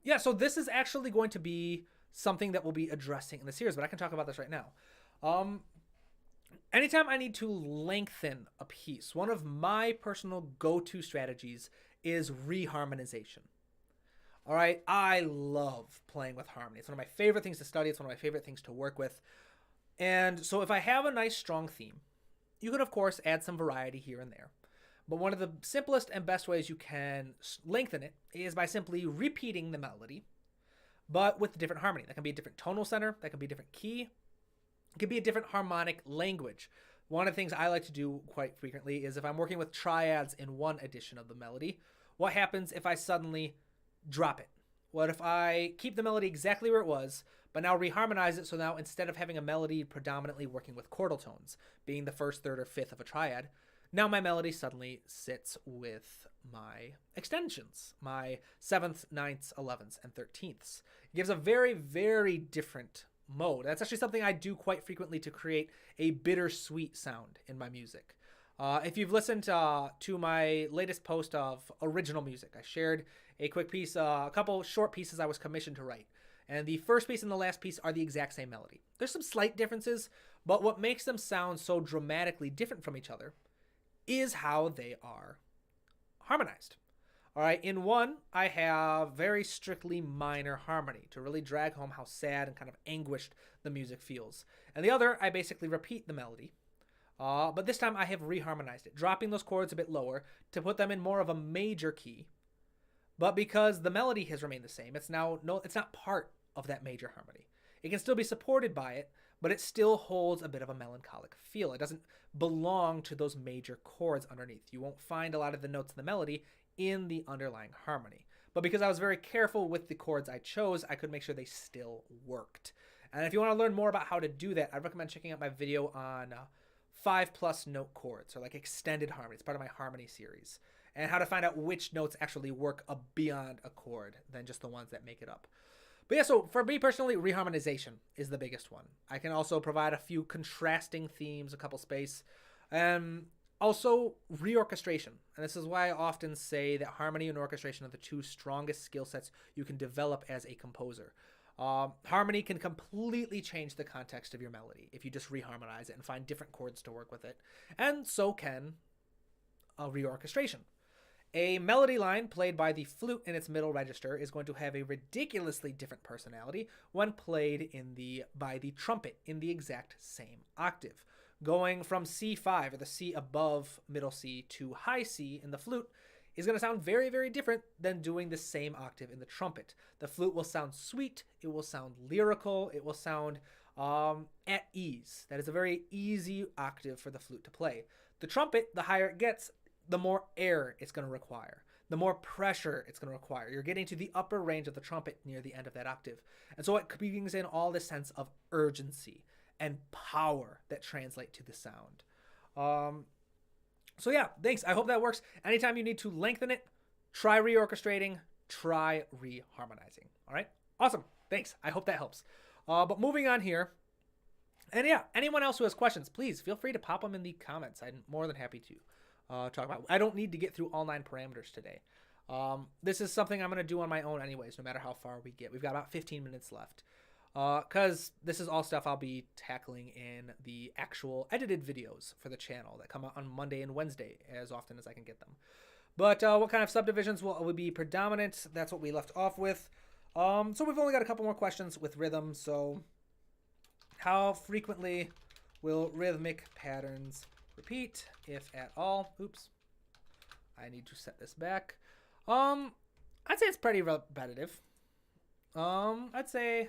Yeah, so this is actually going to be something that we'll be addressing in the series, but I can talk about this right now. Anytime I need to lengthen a piece, one of my personal go-to strategies is reharmonization. All right, I love playing with harmony. It's one of my favorite things to study. It's one of my favorite things to work with. And so if I have a nice strong theme, you can of course add some variety here and there. But one of the simplest and best ways you can lengthen it is by simply repeating the melody, but with a different harmony. That can be a different tonal center, that can be a different key, it could be a different harmonic language. One of the things I like to do quite frequently is if I'm working with triads in one edition of the melody, what happens if I suddenly drop it? What if I keep the melody exactly where it was, but now reharmonize it, so now instead of having a melody predominantly working with chordal tones, being the first, third, or fifth of a triad, now my melody suddenly sits with my extensions, my 7th, 9th, 11th, and 13ths. It gives a very, very different mode. That's actually something I do quite frequently to create a bittersweet sound in my music. If you've listened to my latest post of original music, I shared a quick piece, a couple short pieces I was commissioned to write. And the first piece and the last piece are the exact same melody. There's some slight differences, but what makes them sound so dramatically different from each other is how they are harmonized. All right, in one, I have very strictly minor harmony to really drag home how sad and kind of anguished the music feels. And the other, I basically repeat the melody. But this time I have reharmonized it, dropping those chords a bit lower to put them in more of a major key. But because the melody has remained the same, it's not part of that major harmony. It can still be supported by it, but it still holds a bit of a melancholic feel. It doesn't belong to those major chords underneath. You won't find a lot of the notes in the melody in the underlying harmony. But because I was very careful with the chords I chose, I could make sure they still worked. And if you want to learn more about how to do that, I recommend checking out my video on 5+ note chords, or like extended harmony. It's part of my harmony series, and how to find out which notes actually work beyond a chord than just the ones that make it up. But yeah, so for me personally, reharmonization is the biggest one. I can also provide a few contrasting themes, a couple space, and also reorchestration. And this is why I often say that harmony and orchestration are the two strongest skill sets you can develop as a composer. Harmony can completely change the context of your melody if you just reharmonize it and find different chords to work with it. And so can reorchestration. A melody line played by the flute in its middle register is going to have a ridiculously different personality when played by the trumpet in the exact same octave. Going from C5, or the C above middle C, to high C in the flute is going to sound very, very different than doing the same octave in the trumpet. The flute will sound sweet, it will sound lyrical, it will sound at ease. That is a very easy octave for the flute to play. The trumpet, the higher it gets, the more air it's going to require, the more pressure it's going to require. You're getting to the upper range of the trumpet near the end of that octave. And so it brings in all this sense of urgency and power that translate to the sound. So yeah, thanks. I hope that works. Anytime you need to lengthen it, try reorchestrating, try reharmonizing. All right? Awesome. Thanks. I hope that helps. But moving on here. And yeah, anyone else who has questions, please feel free to pop them in the comments. I'm more than happy to talk about. I don't need to get through all 9 parameters today. This is something I'm going to do on my own anyways, no matter how far we get. We've got about 15 minutes left. Because this is all stuff I'll be tackling in the actual edited videos for the channel that come out on Monday and Wednesday as often as I can get them. But what kind of subdivisions will be predominant? That's what we left off with. So we've only got a couple more questions with rhythm. So how frequently will rhythmic patterns repeat, if at all? Oops. I need to set this back. I'd say it's pretty repetitive. I'd say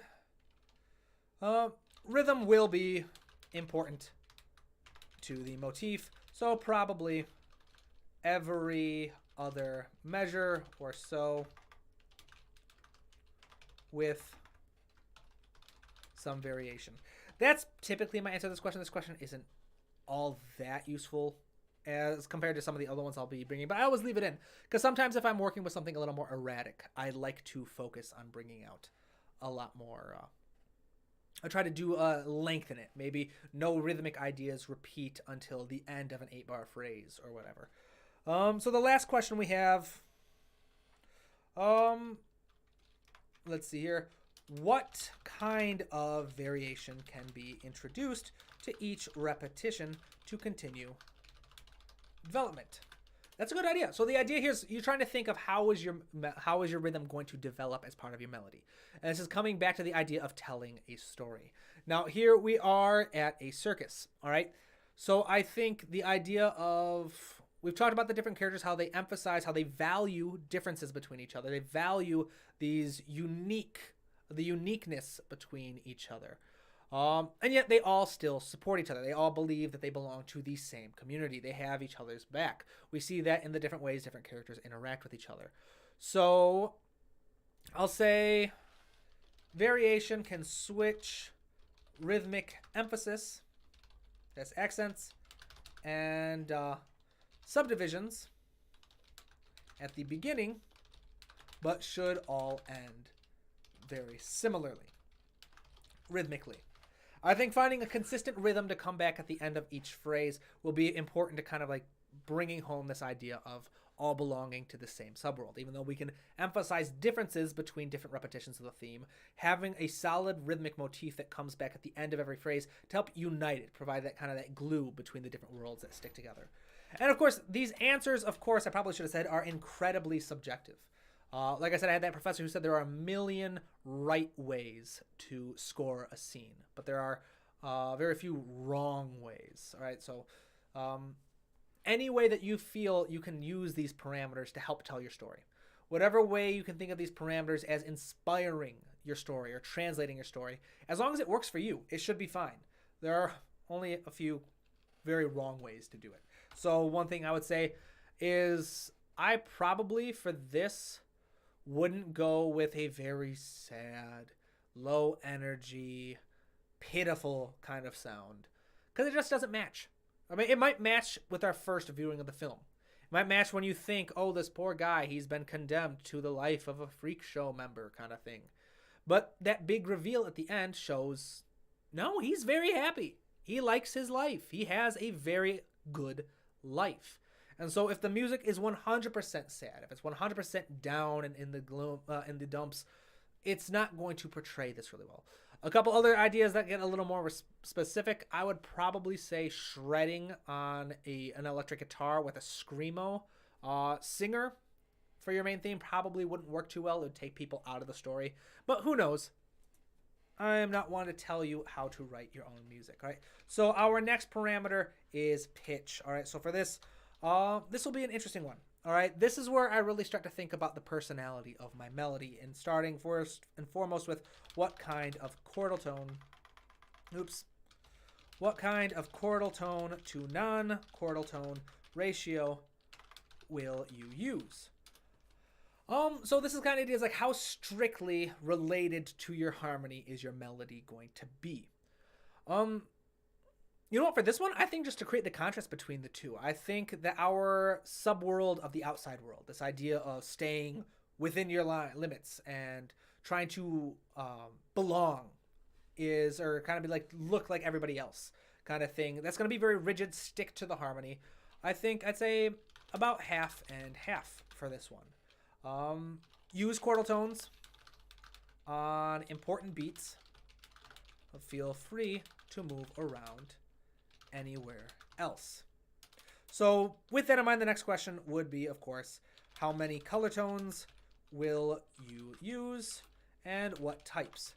rhythm will be important to the motif. So probably every other measure or so, with some variation. That's typically my answer to this question. This question isn't all that useful as compared to some of the other ones I'll be bringing, but I always leave it in because sometimes if I'm working with something a little more erratic, I like to focus on bringing out a lot more. I try to do lengthen it. Maybe no rhythmic ideas repeat until the end of an 8-bar phrase or whatever. So the last question we have, let's see here. What kind of variation can be introduced to each repetition to continue development? That's a good idea. So the idea here is you're trying to think of how is your rhythm going to develop as part of your melody. And this is coming back to the idea of telling a story. Now here we are at a circus, all right? So I think the idea of, we've talked about the different characters, how they emphasize, how they value differences between each other. They value the uniqueness between each other. And yet they all still support each other. They all believe that they belong to the same community. They have each other's back. We see that in the different ways different characters interact with each other. So I'll say variation can switch rhythmic emphasis, that's accents, and subdivisions at the beginning, but should all end very similarly, rhythmically. I think finding a consistent rhythm to come back at the end of each phrase will be important to kind of like bringing home this idea of all belonging to the same subworld. Even though we can emphasize differences between different repetitions of the theme, having a solid rhythmic motif that comes back at the end of every phrase to help unite it, provide that kind of that glue between the different worlds that stick together. And of course, these answers, of course, I probably should have said, are incredibly subjective. Like I said, I had that professor who said there are a million right ways to score a scene, but there are very few wrong ways. All right, so any way that you feel you can use these parameters to help tell your story. Whatever way you can think of these parameters as inspiring your story or translating your story, as long as it works for you, it should be fine. There are only a few very wrong ways to do it. So one thing I would say is I probably, for this, wouldn't go with a very sad, low energy, pitiful kind of sound because it just doesn't match. I mean, it might match with our first viewing of the film. It might match when you think, oh, this poor guy, he's been condemned to the life of a freak show member kind of thing. But that big reveal at the end shows, no, he's very happy. He likes his life. He has a very good life. And so if the music is 100% sad, if it's 100% down and in the gloom, in the dumps, it's not going to portray this really well. A couple other ideas that get a little more specific, I would probably say shredding on an electric guitar with a screamo singer for your main theme probably wouldn't work too well. It would take people out of the story. But who knows? I am not one to tell you how to write your own music, all right? So our next parameter is pitch, all right? So for this, this will be an interesting one, all right? This is where I really start to think about the personality of my melody and starting first and foremost with what kind of chordal tone Oops. What kind of chordal tone to non-chordal tone ratio will you use? So this is kind of ideas like how strictly related to your harmony is your melody going to be? You know what, for this one, I think just to create the contrast between the two, I think that our subworld of the outside world, this idea of staying within your limits and trying to belong is, or kind of be like, look like everybody else kind of thing. That's going to be very rigid, stick to the harmony. I think I'd say about half and half for this one. Use chordal tones on important beats. Feel free to move around anywhere else. So with that in mind, the next question would be, of course, how many color tones will you use and what types?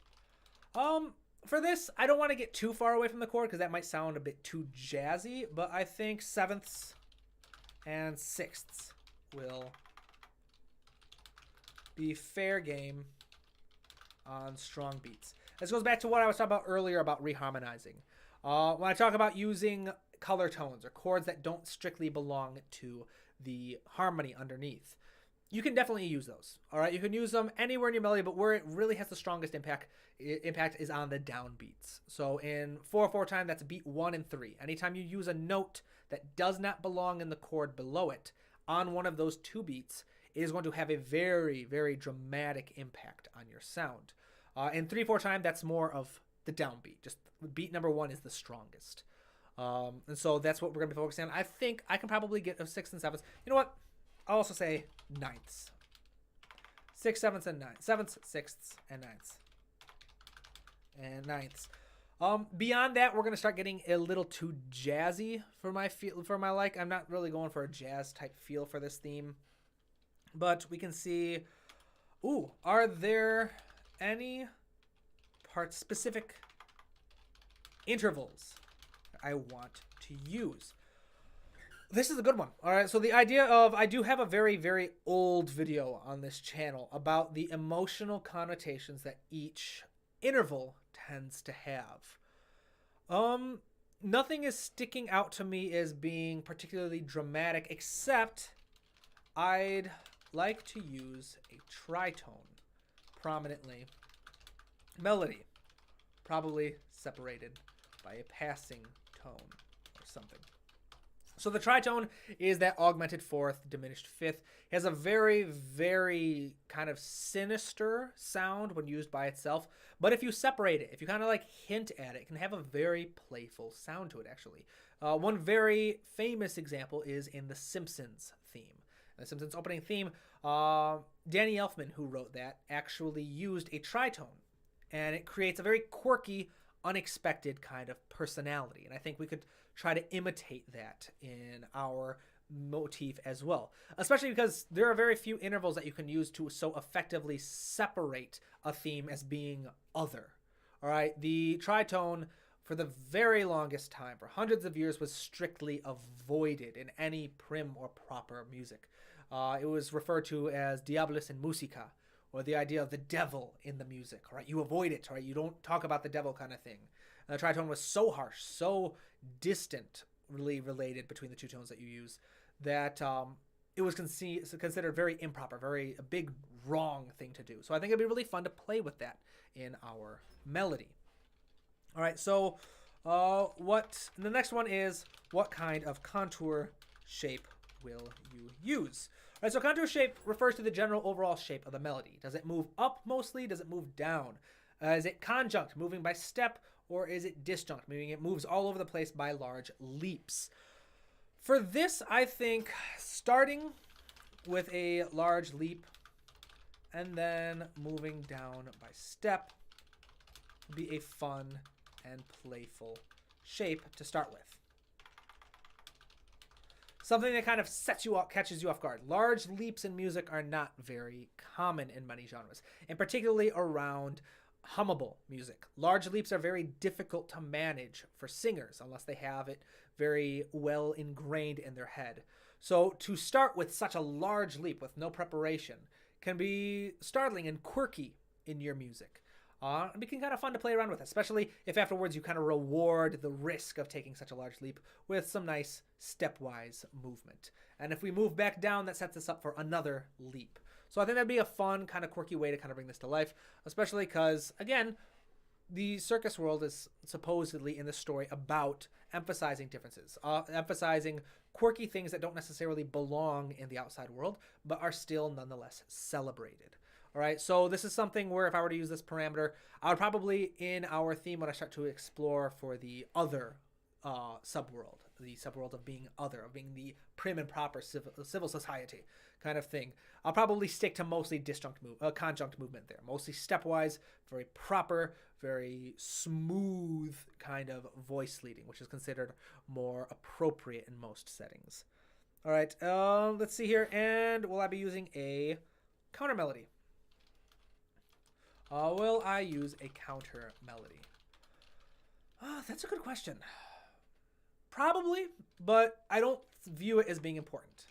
For this, I don't want to get too far away from the chord because that might sound a bit too jazzy, but I think sevenths and sixths will be fair game on strong beats. This goes back to what I was talking about earlier about reharmonizing. When I talk about using color tones or chords that don't strictly belong to the harmony underneath, you can definitely use those. All right, you can use them anywhere in your melody, but where it really has the strongest impact is on the downbeats. So in 4/4 time, that's beat 1 and 3. Anytime you use a note that does not belong in the chord below it on one of those two beats, it is going to have a very, very dramatic impact on your sound. In 3/4 time, that's more of the downbeat. Just beat number 1 is the strongest. And so that's what we're going to be focusing on. I think I can probably get a 6th and 7th. You know what? I'll also say 9ths. 6th, 7th, and 9th. 7th, 6ths, and 9ths. And 9ths. Beyond that, we're going to start getting a little too jazzy for my like. I'm not really going for a jazz type feel for this theme. But we can see, are there any specific intervals I want to use? This is a good one. All right, so the idea of, I do have a very, very old video on this channel about the emotional connotations that each interval tends to have. Nothing is sticking out to me as being particularly dramatic, except I'd like to use a tritone prominently. Melody, probably separated by a passing tone or something. So the tritone is that augmented fourth, diminished fifth. It has a very, very kind of sinister sound when used by itself. But if you separate it, if you kind of like hint at it, it can have a very playful sound to it, actually. One very famous example is in The Simpsons theme. The Simpsons opening theme, Danny Elfman, who wrote that, actually used a tritone. And it creates a very quirky, unexpected kind of personality. And I think we could try to imitate that in our motif as well, especially because there are very few intervals that you can use to so effectively separate a theme as being other. All right, the tritone for the very longest time, for hundreds of years, was strictly avoided in any prim or proper music. It was referred to as diabolus in musica, or the idea of the devil in the music. All right, you avoid it. All right, you don't talk about the devil kind of thing. The tritone was so harsh, so distantly related between the two tones that you use, that it was considered very improper, very a big wrong thing to do. So I think it'd be really fun to play with that in our melody. All right, so the next one is, what kind of contour shape will you use? All right, so contour shape refers to the general overall shape of the melody. Does it move up mostly? Does it move down? Is it conjunct, moving by step, or is it disjunct, meaning it moves all over the place by large leaps? For this, I think starting with a large leap and then moving down by step would be a fun and playful shape to start with. Something that kind of sets you up, catches you off guard. Large leaps in music are not very common in many genres, and particularly around hummable music. Large leaps are very difficult to manage for singers unless they have it very well ingrained in their head. So to start with such a large leap with no preparation can be startling and quirky in your music. It became kind of fun to play around with, especially if afterwards you kind of reward the risk of taking such a large leap with some nice stepwise movement. And if we move back down, that sets us up for another leap. So I think that'd be a fun, kind of quirky way to kind of bring this to life, especially because, again, the circus world is supposedly in the story about emphasizing differences, emphasizing quirky things that don't necessarily belong in the outside world, but are still nonetheless celebrated. All right, so this is something where if I were to use this parameter, I would probably, in our theme, when I start to explore for the other subworld, the subworld of being other, of being the prim and proper civil society kind of thing, I'll probably stick to mostly conjunct movement there, mostly stepwise, very proper, very smooth kind of voice leading, which is considered more appropriate in most settings. All right, let's see here, and will I be using a counter melody? Will I use a counter melody? That's a good question. Probably, but I don't view it as being important.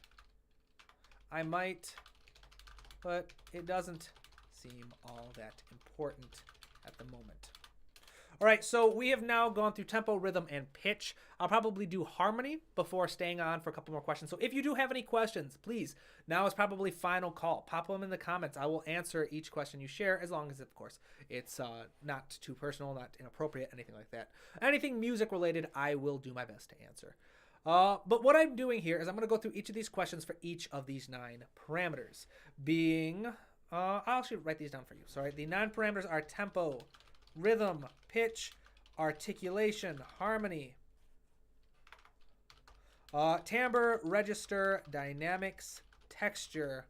I might, but it doesn't seem all that important at the moment. All right, so we have now gone through tempo, rhythm, and pitch. I'll probably do harmony before staying on for a couple more questions. So if you do have any questions, please, now is probably final call. Pop them in the comments. I will answer each question you share, as long as, of course, it's not too personal, not inappropriate, anything like that. Anything music related, I will do my best to answer. But what I'm doing here is I'm going to go through each of these questions for each of these 9 parameters. Being, I'll actually write these down for you. Sorry, the 9 parameters are tempo, rhythm, pitch, articulation, harmony, timbre, register, dynamics, texture,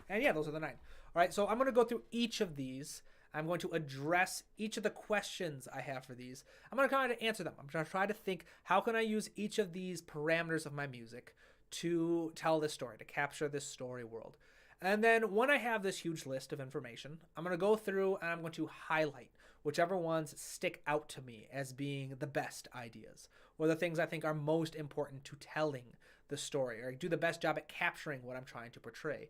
and yeah, those are the 9. All right, so I'm going to go through each of these. I'm going to address each of the questions I have for these. I'm going to kind of answer them. I'm going to try to think, how can I use each of these parameters of my music to tell this story, to capture this story world? And then when I have this huge list of information, I'm going to go through and I'm going to highlight whichever ones stick out to me as being the best ideas, or the things I think are most important to telling the story, or do the best job at capturing what I'm trying to portray.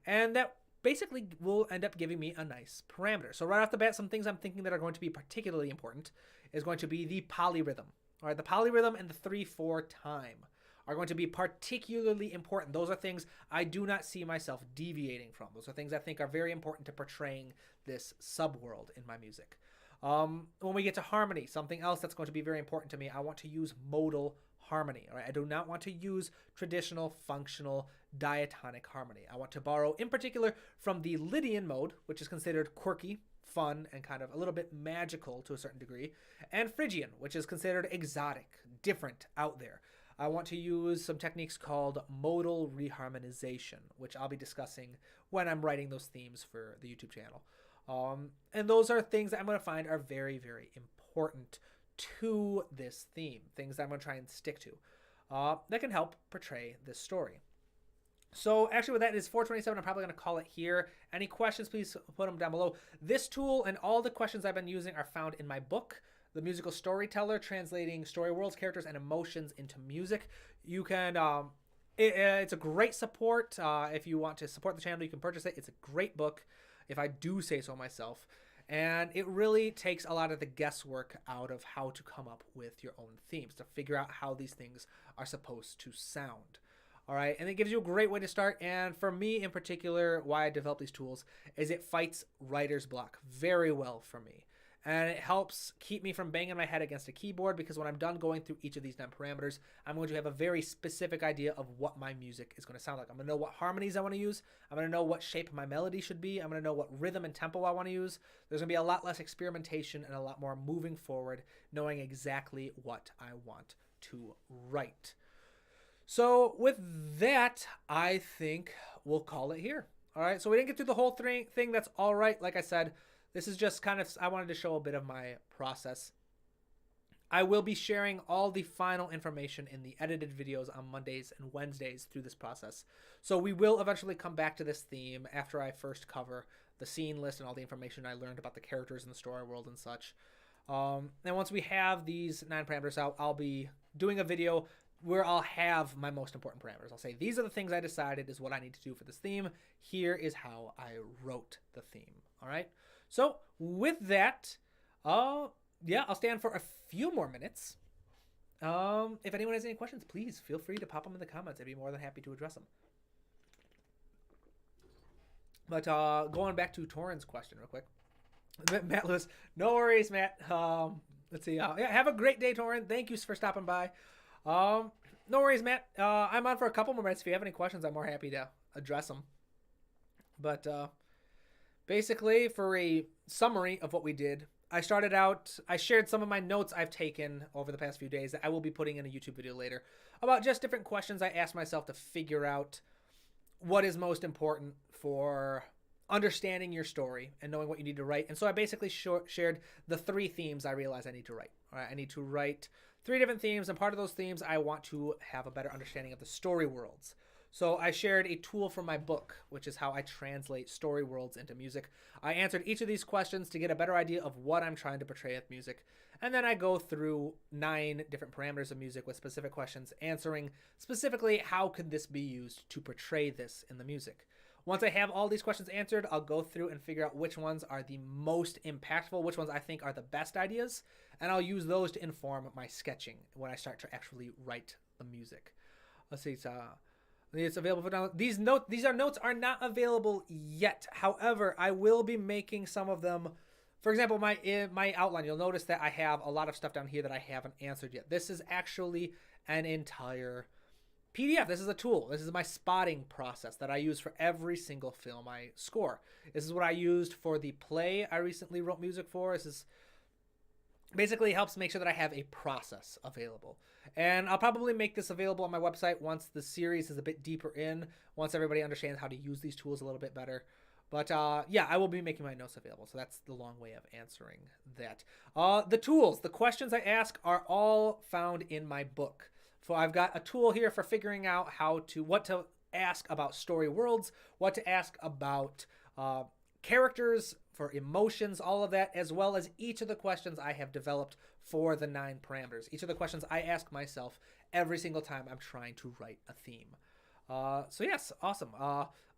And that basically will end up giving me a nice parameter. So right off the bat, some things I'm thinking that are going to be particularly important is going to be the polyrhythm. All right, the polyrhythm and the 3/4 time are going to be particularly important. Those are things I do not see myself deviating from. Those are things I think are very important to portraying this subworld in my music. When we get to harmony, something else that's going to be very important to me, I want to use modal harmony. All right, I do not want to use traditional functional diatonic harmony. I want to borrow, in particular, from the Lydian mode, which is considered quirky, fun, and kind of a little bit magical to a certain degree, and Phrygian, which is considered exotic, different, out there. I want to use some techniques called modal reharmonization, which I'll be discussing when I'm writing those themes for the YouTube channel. And those are things that I'm going to find are very, very important to this theme, things that I'm going to try and stick to that can help portray this story. So actually with that, it is 4:27. I'm probably going to call it here. Any questions, please put them down below. This tool and all the questions I've been using are found in my book, The Musical Storyteller, Translating Story Worlds, Characters, and Emotions into Music. You can, it's a great support. If you want to support the channel, you can purchase it. It's a great book, if I do say so myself. And it really takes a lot of the guesswork out of how to come up with your own themes, to figure out how these things are supposed to sound. All right, and it gives you a great way to start. And for me in particular, why I develop these tools is it fights writer's block very well for me. And it helps keep me from banging my head against a keyboard, because when I'm done going through each of these 9 parameters, I'm going to have a very specific idea of what my music is going to sound like. I'm going to know what harmonies I want to use. I'm going to know what shape my melody should be. I'm going to know what rhythm and tempo I want to use. There's going to be a lot less experimentation and a lot more moving forward, knowing exactly what I want to write. So with that, I think we'll call it here. All right, so we didn't get through the whole thing. That's all right. Like I said, this is just kind of, I wanted to show a bit of my process. I will be sharing all the final information in the edited videos on Mondays and Wednesdays through this process. So we will eventually come back to this theme after I first cover the scene list and all the information I learned about the characters in the story world and such. And once we have these 9 parameters out, I'll be doing a video where I'll have my most important parameters. I'll say, these are the things I decided is what I need to do for this theme. Here is how I wrote the theme. All right. So with that, yeah, I'll stand for a few more minutes. If anyone has any questions, please feel free to pop them in the comments. I'd be more than happy to address them. But going back to Torrin's question real quick. Matt Lewis, no worries, Matt. Let's see. Yeah, have a great day, Torrin. Thank you for stopping by. No worries, Matt. I'm on for a couple more minutes. If you have any questions, I'm more happy to address them. But basically, for a summary of what we did, I shared some of my notes I've taken over the past few days that I will be putting in a YouTube video later about just different questions I asked myself to figure out what is most important for understanding your story and knowing what you need to write. And so I basically shared the 3 themes I realized I need to write. All right, I need to write 3 different themes, and part of those themes I want to have a better understanding of the story worlds. So I shared a tool from my book, which is how I translate story worlds into music. I answered each of these questions to get a better idea of what I'm trying to portray with music. And then I go through 9 different parameters of music with specific questions, answering specifically how could this be used to portray this in the music. Once I have all these questions answered, I'll go through and figure out which ones are the most impactful, which ones I think are the best ideas, and I'll use those to inform my sketching when I start to actually write the music. Let's see, it's available for download. These notes are not available yet. However, I will be making some of them. For example, my outline, you'll notice that I have a lot of stuff down here that I haven't answered yet. This is actually an entire PDF. This is a tool. This is my spotting process that I use for every single film I score. This is what I used for the play I recently wrote music for. This is basically helps make sure that I have a process available. And I'll probably make this available on my website once the series is a bit deeper in, once everybody understands how to use these tools a little bit better. But yeah, I will be making my notes available. So that's the long way of answering that. The tools, the questions I ask are all found in my book. So I've got a tool here for figuring out what to ask about story worlds, what to ask about characters, for emotions, all of that, as well as each of the questions I have developed for the 9 parameters. Each of the questions I ask myself every single time I'm trying to write a theme. So yes, awesome.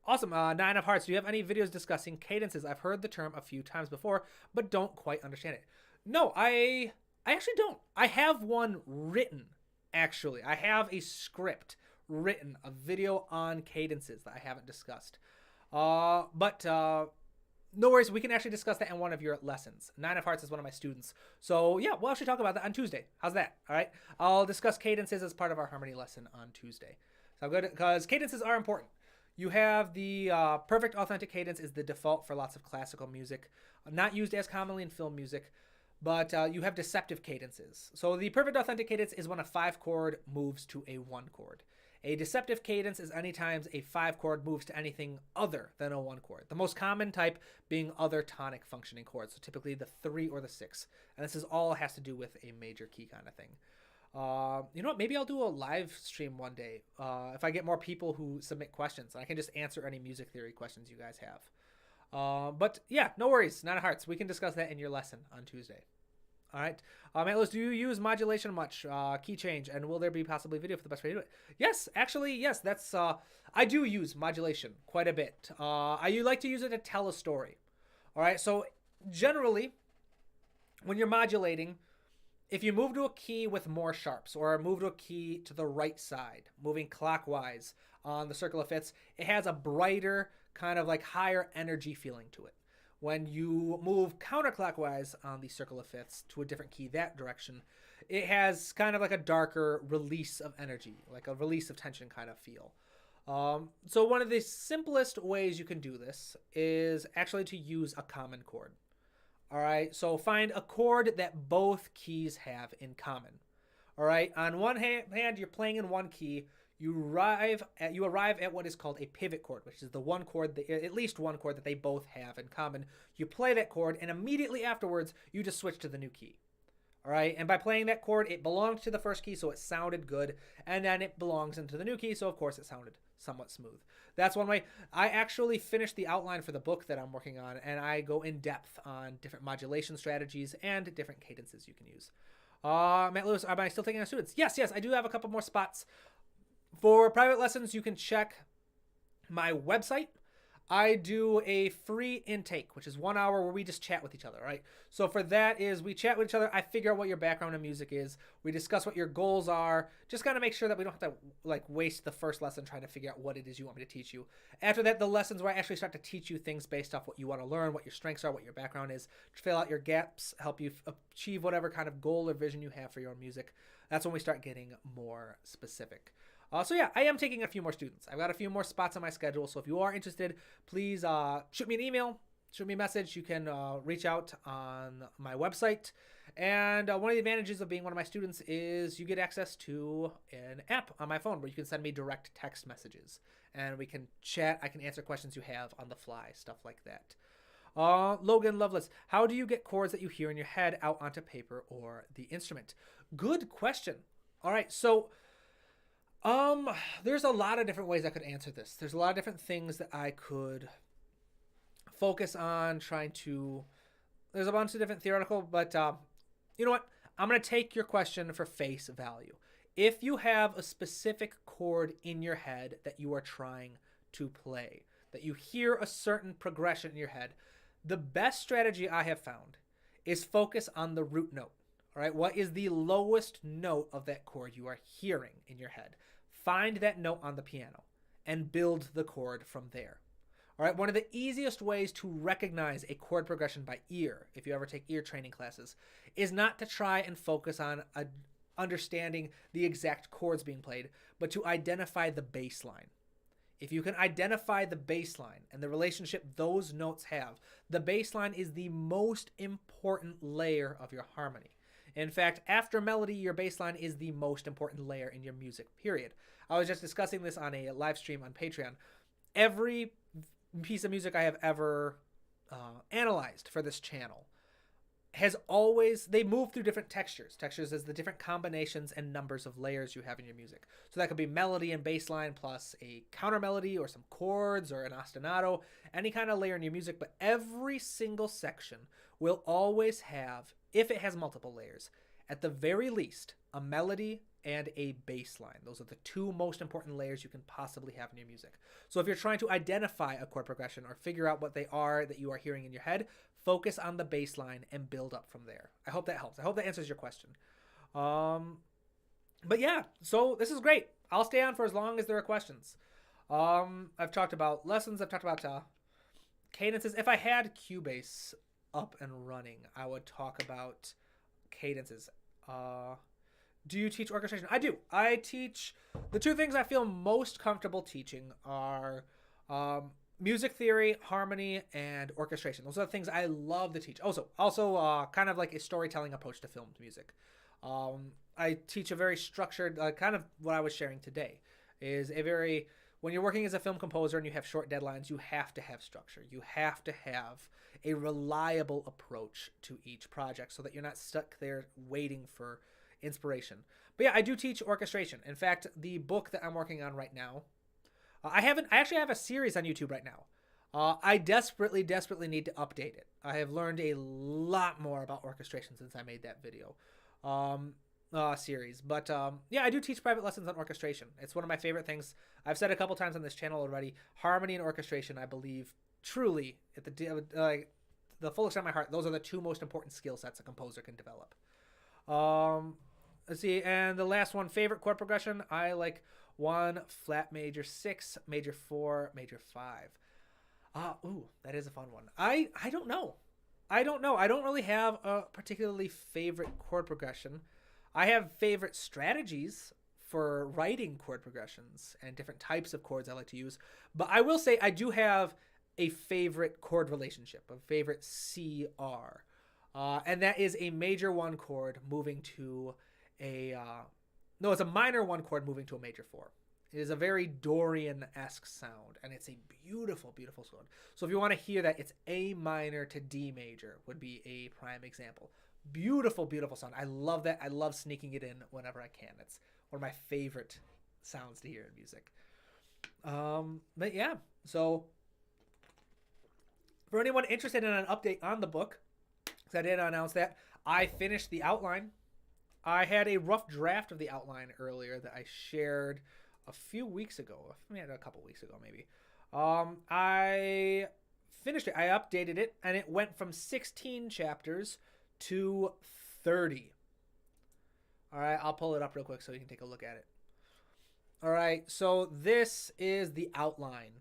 Awesome. 9 of Hearts, do you have any videos discussing cadences? I've heard the term a few times before, but don't quite understand it. No, I actually don't. I have one written, actually. I have a script written, a video on cadences that I haven't discussed. No worries, we can actually discuss that in one of your lessons. 9 of Hearts is one of my students. So yeah, we'll actually talk about that on Tuesday. How's that? All right. I'll discuss cadences as part of our harmony lesson on Tuesday. So good, because cadences are important. You have the perfect authentic cadence is the default for lots of classical music, not used as commonly in film music, but you have deceptive cadences. So the perfect authentic cadence is when a 5 chord moves to a 1 chord. A deceptive cadence is any times a 5 chord moves to anything other than a 1 chord. The most common type being other tonic functioning chords, so typically the 3 or the 6. And this is all has to do with a major key kind of thing. You know what? Maybe I'll do a live stream one day if I get more people who submit questions. And I can just answer any music theory questions you guys have. But yeah, no worries. 9 of Hearts. We can discuss that in your lesson on Tuesday. All right. Atlas, do you use modulation much? Key change, and will there be possibly video for the best way to do it? Yes, actually, yes. That's I do use modulation quite a bit. I like to use it to tell a story. All right. So generally, when you're modulating, if you move to a key with more sharps or move to a key to the right side, moving clockwise on the circle of fifths, it has a brighter kind of like higher energy feeling to it. When you move counterclockwise on the circle of fifths to a different key that direction, it has kind of like a darker release of energy, like a release of tension kind of feel. So one of the simplest ways you can do this is actually to use a common chord. All right, so find a chord that both keys have in common. All right, on one hand, you're playing in one key. You arrive at what is called a pivot chord, which is the one chord, at least one chord that they both have in common. You play that chord, and immediately afterwards, you just switch to the new key. All right, and by playing that chord, it belonged to the first key, so it sounded good, and then it belongs into the new key, so of course it sounded somewhat smooth. That's one way. I actually finished the outline for the book that I'm working on, and I go in depth on different modulation strategies and different cadences you can use. Matt Lewis, am I still taking on students? Yes, I do have a couple more spots. For private lessons, you can check my website. I do a free intake, which is 1 hour where we just chat with each other, right? So for that is we chat with each other. I figure out what your background in music is. We discuss what your goals are. Just got to make sure that we don't have to like waste the first lesson trying to figure out what it is you want me to teach you. After that, the lessons where I actually start to teach you things based off what you want to learn, what your strengths are, what your background is, fill out your gaps, help you achieve whatever kind of goal or vision you have for your music. That's when we start getting more specific. So yeah, I am taking a few more students. I've got a few more spots on my schedule. So if you are interested, please shoot me an email, shoot me a message. You can reach out on my website. And one of the advantages of being one of my students is you get access to an app on my phone where you can send me direct text messages. And we can chat. I can answer questions you have on the fly, stuff like that. Logan Lovelace, how do you get chords that you hear in your head out onto paper or the instrument? Good question. All right, so there's a lot of different ways I could answer this. There's a lot of different things that I could focus on there's a bunch of different theoretical, but you know what? I'm going to take your question for face value. If you have a specific chord in your head that you are trying to play, that you hear a certain progression in your head, the best strategy I have found is focus on the root note. All right, what is the lowest note of that chord you are hearing in your head? Find that note on the piano and build the chord from there. All right, one of the easiest ways to recognize a chord progression by ear, if you ever take ear training classes, is not to try and focus on understanding the exact chords being played, but to identify the bass line. If you can identify the bass line and the relationship those notes have, the bass line is the most important layer of your harmony. In fact, after melody, your bass line is the most important layer in your music, period. I was just discussing this on a live stream on Patreon. Every piece of music I have ever analyzed for this channel they move through different textures. Textures is the different combinations and numbers of layers you have in your music. So that could be melody and bass line plus a counter melody or some chords or an ostinato, any kind of layer in your music. But every single section will always have, if it has multiple layers, at the very least, a melody and a bass line. Those are the two most important layers you can possibly have in your music. So if you're trying to identify a chord progression or figure out what they are that you are hearing in your head, focus on the bass line and build up from there. I hope that helps. I hope that answers your question. But yeah, so this is great. I'll stay on for as long as there are questions. I've talked about lessons. I've talked about cadences. If I had Cubase up and running, I would talk about cadences. Do you teach orchestration? I do. I teach. The two things I feel most comfortable teaching are music theory, harmony, and orchestration. Those are the things I love to teach. Also, kind of like a storytelling approach to filmed music. I teach a very structured, kind of what I was sharing today, is a very, when you're working as a film composer and you have short deadlines, you have to have structure. You have to have a reliable approach to each project so that you're not stuck there waiting for inspiration. But yeah, I do teach orchestration. In fact, the book that I'm working on right now, I actually have a series on YouTube right now. I desperately need to update it. I have learned a lot more about orchestration since I made that video series. But yeah, I do teach private lessons on orchestration. It's one of my favorite things. I've said a couple times on this channel already. Harmony and orchestration, I believe, truly, at the full extent of my heart, those are the two most important skill sets a composer can develop. Let's see, and the last one, favorite chord progression. I like 1, flat major 6, major 4, major 5. Ooh, that is a fun one. I don't know. I don't really have a particularly favorite chord progression. I have favorite strategies for writing chord progressions and different types of chords I like to use. But I will say I do have a favorite chord relationship, a favorite CR. And that is a major 1 chord moving to it's a minor 1 chord moving to a major 4. It is a very Dorian-esque sound, and it's a beautiful, beautiful sound. So if you want to hear that, it's A minor to D major would be a prime example. Beautiful, beautiful sound. I love that. I love sneaking it in whenever I can. It's one of my favorite sounds to hear in music. But yeah, so for anyone interested in an update on the book, because I did announce that, I finished the outline. I had a rough draft of the outline earlier that I shared a few weeks ago. I mean, a couple weeks ago, maybe. I finished it. I updated it, and it went from 16 chapters to 30. All right, I'll pull it up real quick so you can take a look at it. All right, so this is the outline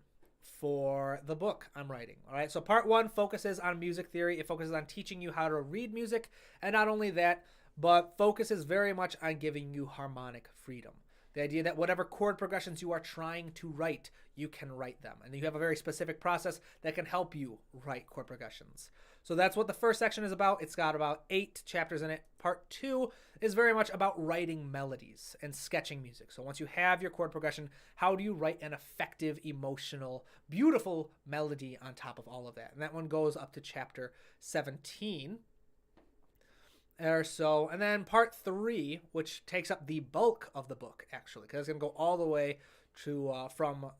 for the book I'm writing. All right, so part one focuses on music theory. It focuses on teaching you how to read music, and not only that, but focuses very much on giving you harmonic freedom. The idea that whatever chord progressions you are trying to write, you can write them. And you have a very specific process that can help you write chord progressions. So that's what the first section is about. It's got about 8 chapters in it. Part 2 is very much about writing melodies and sketching music. So once you have your chord progression, how do you write an effective, emotional, beautiful melody on top of all of that? And that one goes up to chapter 17 or so. And then part 3, which takes up the bulk of the book, actually, because it's going to go all the way to from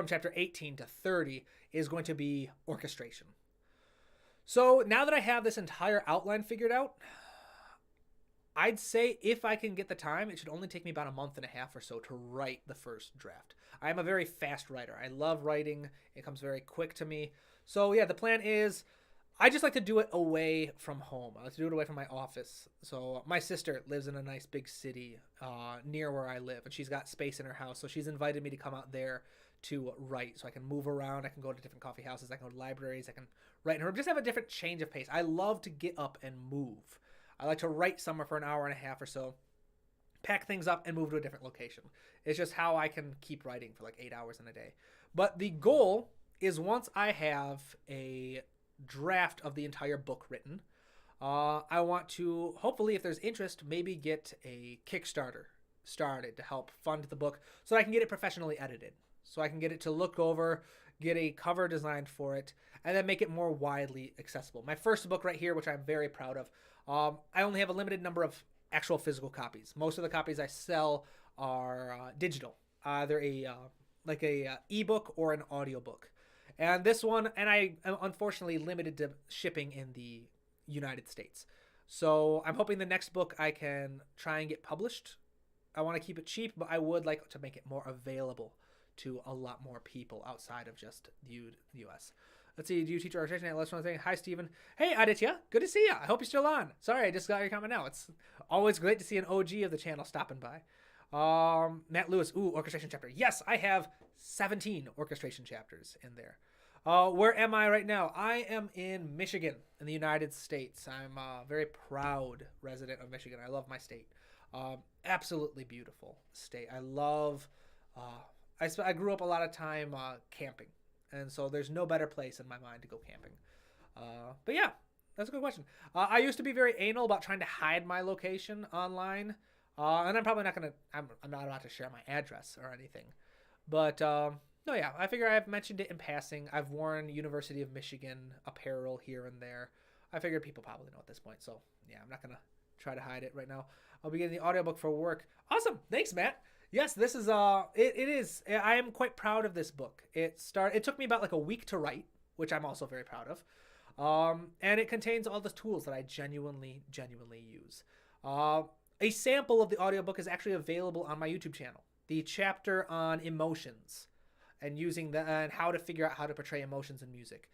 chapter 18 to 30, is going to be orchestration. So now that I have this entire outline figured out, I'd say if I can get the time, it should only take me about a month and a half or so to write the first draft. I am a very fast writer. I love writing. It comes very quick to me. So yeah, the plan is I just like to do it away from home. I like to do it away from my office. So my sister lives in a nice big city near where I live, and she's got space in her house. So she's invited me to come out there to write. So I can move around. I can go to different coffee houses. I can go to libraries. I can write in her room. Just have a different change of pace. I love to get up and move. I like to write somewhere for an hour and a half or so, pack things up, and move to a different location. It's just how I can keep writing for like 8 hours in a day. But the goal is once I have a draft of the entire book written, I want to, hopefully, if there's interest, maybe get a Kickstarter started to help fund the book so I can get it professionally edited. So I can get it to look over, get a cover designed for it, and then make it more widely accessible. My first book right here, which I'm very proud of, I only have a limited number of actual physical copies. Most of the copies I sell are digital, either a ebook or an audiobook. And this one, and I am unfortunately limited to shipping in the United States. So I'm hoping the next book I can try and get published. I want to keep it cheap, but I would like to make it more available to a lot more people outside of just the U.S. Let's see, do you teach orchestration? Let's one thing. Hi, Steven. Hey, Aditya. Good to see you. I hope you're still on. Sorry, I just got your comment now. It's always great to see an OG of the channel stopping by. Matt Lewis. Ooh, orchestration chapter. Yes, I have 17 orchestration chapters in there. Where am I right now? I am in Michigan in the United States. I'm a very proud resident of Michigan. I love my state. Absolutely beautiful state. I love, I grew up a lot of time camping. And so there's no better place in my mind to go camping. But yeah, that's a good question. I used to be very anal about trying to hide my location online. And I'm probably not going to, I'm not about to share my address or anything. But no, yeah, I figure I've mentioned it in passing. I've worn University of Michigan apparel here and there. I figured people probably know at this point. So yeah, I'm not going to try to hide it right now. I'll be getting the audiobook for work. Awesome. Thanks, Matt. Yes, this is it is. I am quite proud of this book. It took me about like a week to write, which I'm also very proud of. And it contains all the tools that I genuinely use. A sample of the audiobook is actually available on my YouTube channel. The chapter on emotions and using and how to figure out how to portray emotions in music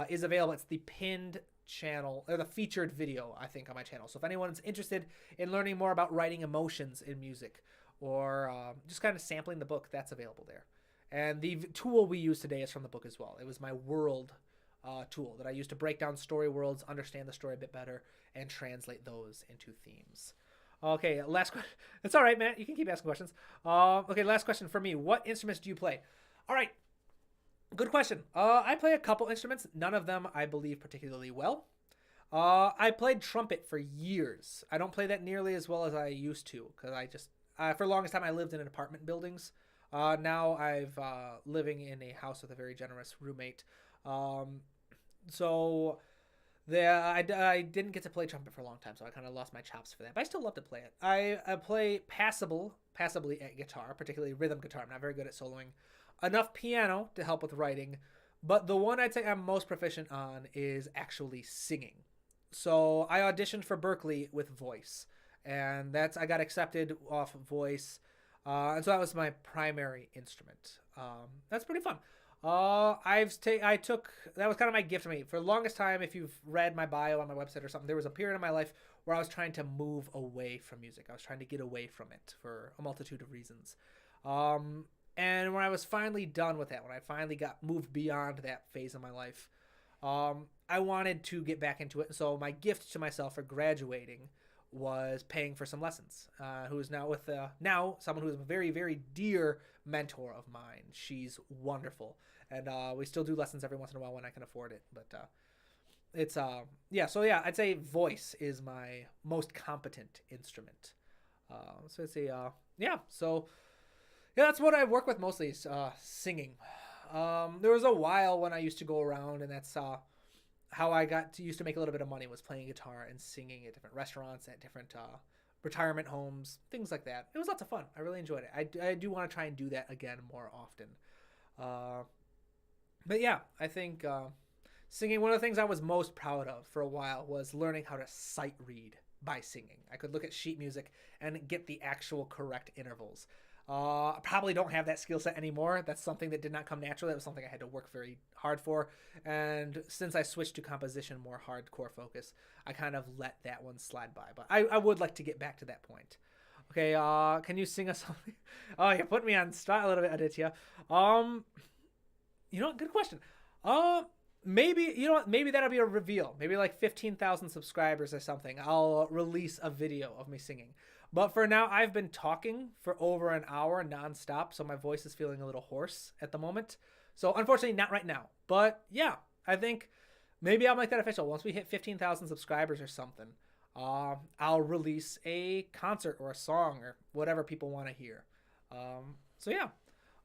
is available. It's the pinned channel, or the featured video, I think, on my channel. So if anyone's interested in learning more about writing emotions in music, or just kind of sampling the book, that's available there. And the tool we use today is from the book as well. It was my world tool that I used to break down story worlds, understand the story a bit better, and translate those into themes. Okay, last question. It's all right, Matt. You can keep asking questions. Okay, last question for me. What instruments do you play? All right, good question. I play a couple instruments. None of them I believe particularly well. I played trumpet for years. I don't play that nearly as well as I used to because I just... for the longest time, I lived in apartment buildings. Now I've living in a house with a very generous roommate. So I didn't get to play trumpet for a long time, so I kind of lost my chops for that. But I still love to play it. I play passably at guitar, particularly rhythm guitar. I'm not very good at soloing. Enough piano to help with writing. But the one I'd say I'm most proficient on is actually singing. So I auditioned for Berklee with voice. And I got accepted off voice. And so that was my primary instrument. That's pretty fun. I took that was kind of my gift to me for the longest time. If you've read my bio on my website or something, there was a period in my life where I was trying to move away from music. I was trying to get away from it for a multitude of reasons. And when I was finally done with that, when I finally got moved beyond that phase of my life, I wanted to get back into it. And so my gift to myself for graduating was paying for some lessons. Who is now with now someone who is a very, very dear mentor of mine. She's wonderful, and we still do lessons every once in a while when I can afford it. But it's yeah. So yeah, I'd say voice is my most competent instrument. So it's a yeah. So yeah, that's what I work with mostly is singing. There was a while when I used to go around, and that's how I got to used to make a little bit of money was playing guitar and singing at different restaurants, at different retirement homes, things like that. It was lots of fun. I really enjoyed it. I do want to try and do that again more often. But yeah, I think singing, one of the things I was most proud of for a while was learning how to sight read by singing. I could look at sheet music and get the actual correct intervals. I probably don't have that skill set anymore. That's something that did not come naturally. That was something I had to work very hard for. And since I switched to composition, more hardcore focus, I kind of let that one slide by. But I would like to get back to that point. Okay, can you sing us something? Oh, you put me on spot a little bit, Aditya. You know what? Good question. Maybe, you know what? Maybe that'll be a reveal. Maybe like 15,000 subscribers or something. I'll release a video of me singing. But for now, I've been talking for over an hour nonstop, so my voice is feeling a little hoarse at the moment. So unfortunately, not right now. But yeah, I think maybe I'll make that official. Once we hit 15,000 subscribers or something, I'll release a concert or a song or whatever people want to hear. So yeah.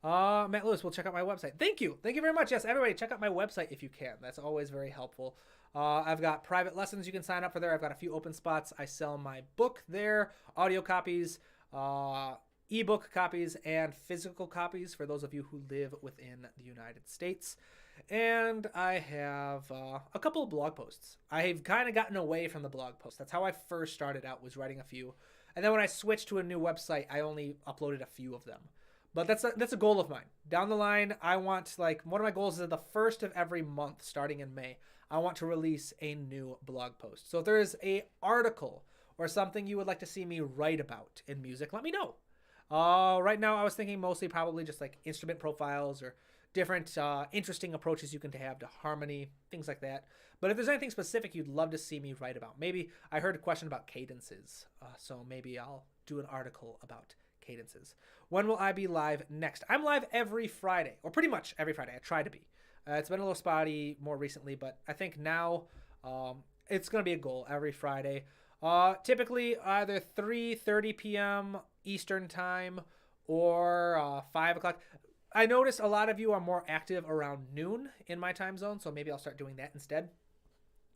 Matt Lewis will check out my website. Thank you. Thank you very much. Yes, everybody, check out my website if you can. That's always very helpful. I've got private lessons you can sign up for there. I've got a few open spots. I sell my book there, audio copies, ebook copies, and physical copies for those of you who live within the United States. And I have a couple of blog posts. I've kind of gotten away from the blog posts. That's how I first started out, was writing a few. And then when I switched to a new website, I only uploaded a few of them. But that's a goal of mine. Down the line, I want, like, one of my goals is at the first of every month, starting in May, I want to release a new blog post. So if there is a article or something you would like to see me write about in music, let me know. Right now, I was thinking mostly probably just like instrument profiles or different interesting approaches you can have to harmony, things like that. But if there's anything specific you'd love to see me write about, maybe I heard a question about cadences, so maybe I'll do an article about cadences. When will I be live next? I'm live every Friday, or pretty much every Friday. I try to be. It's been a little spotty more recently, but I think now it's going to be a goal every Friday. Typically either 3:30 p.m. Eastern time or 5 o'clock. I noticed a lot of you are more active around noon in my time zone, so maybe I'll start doing that instead.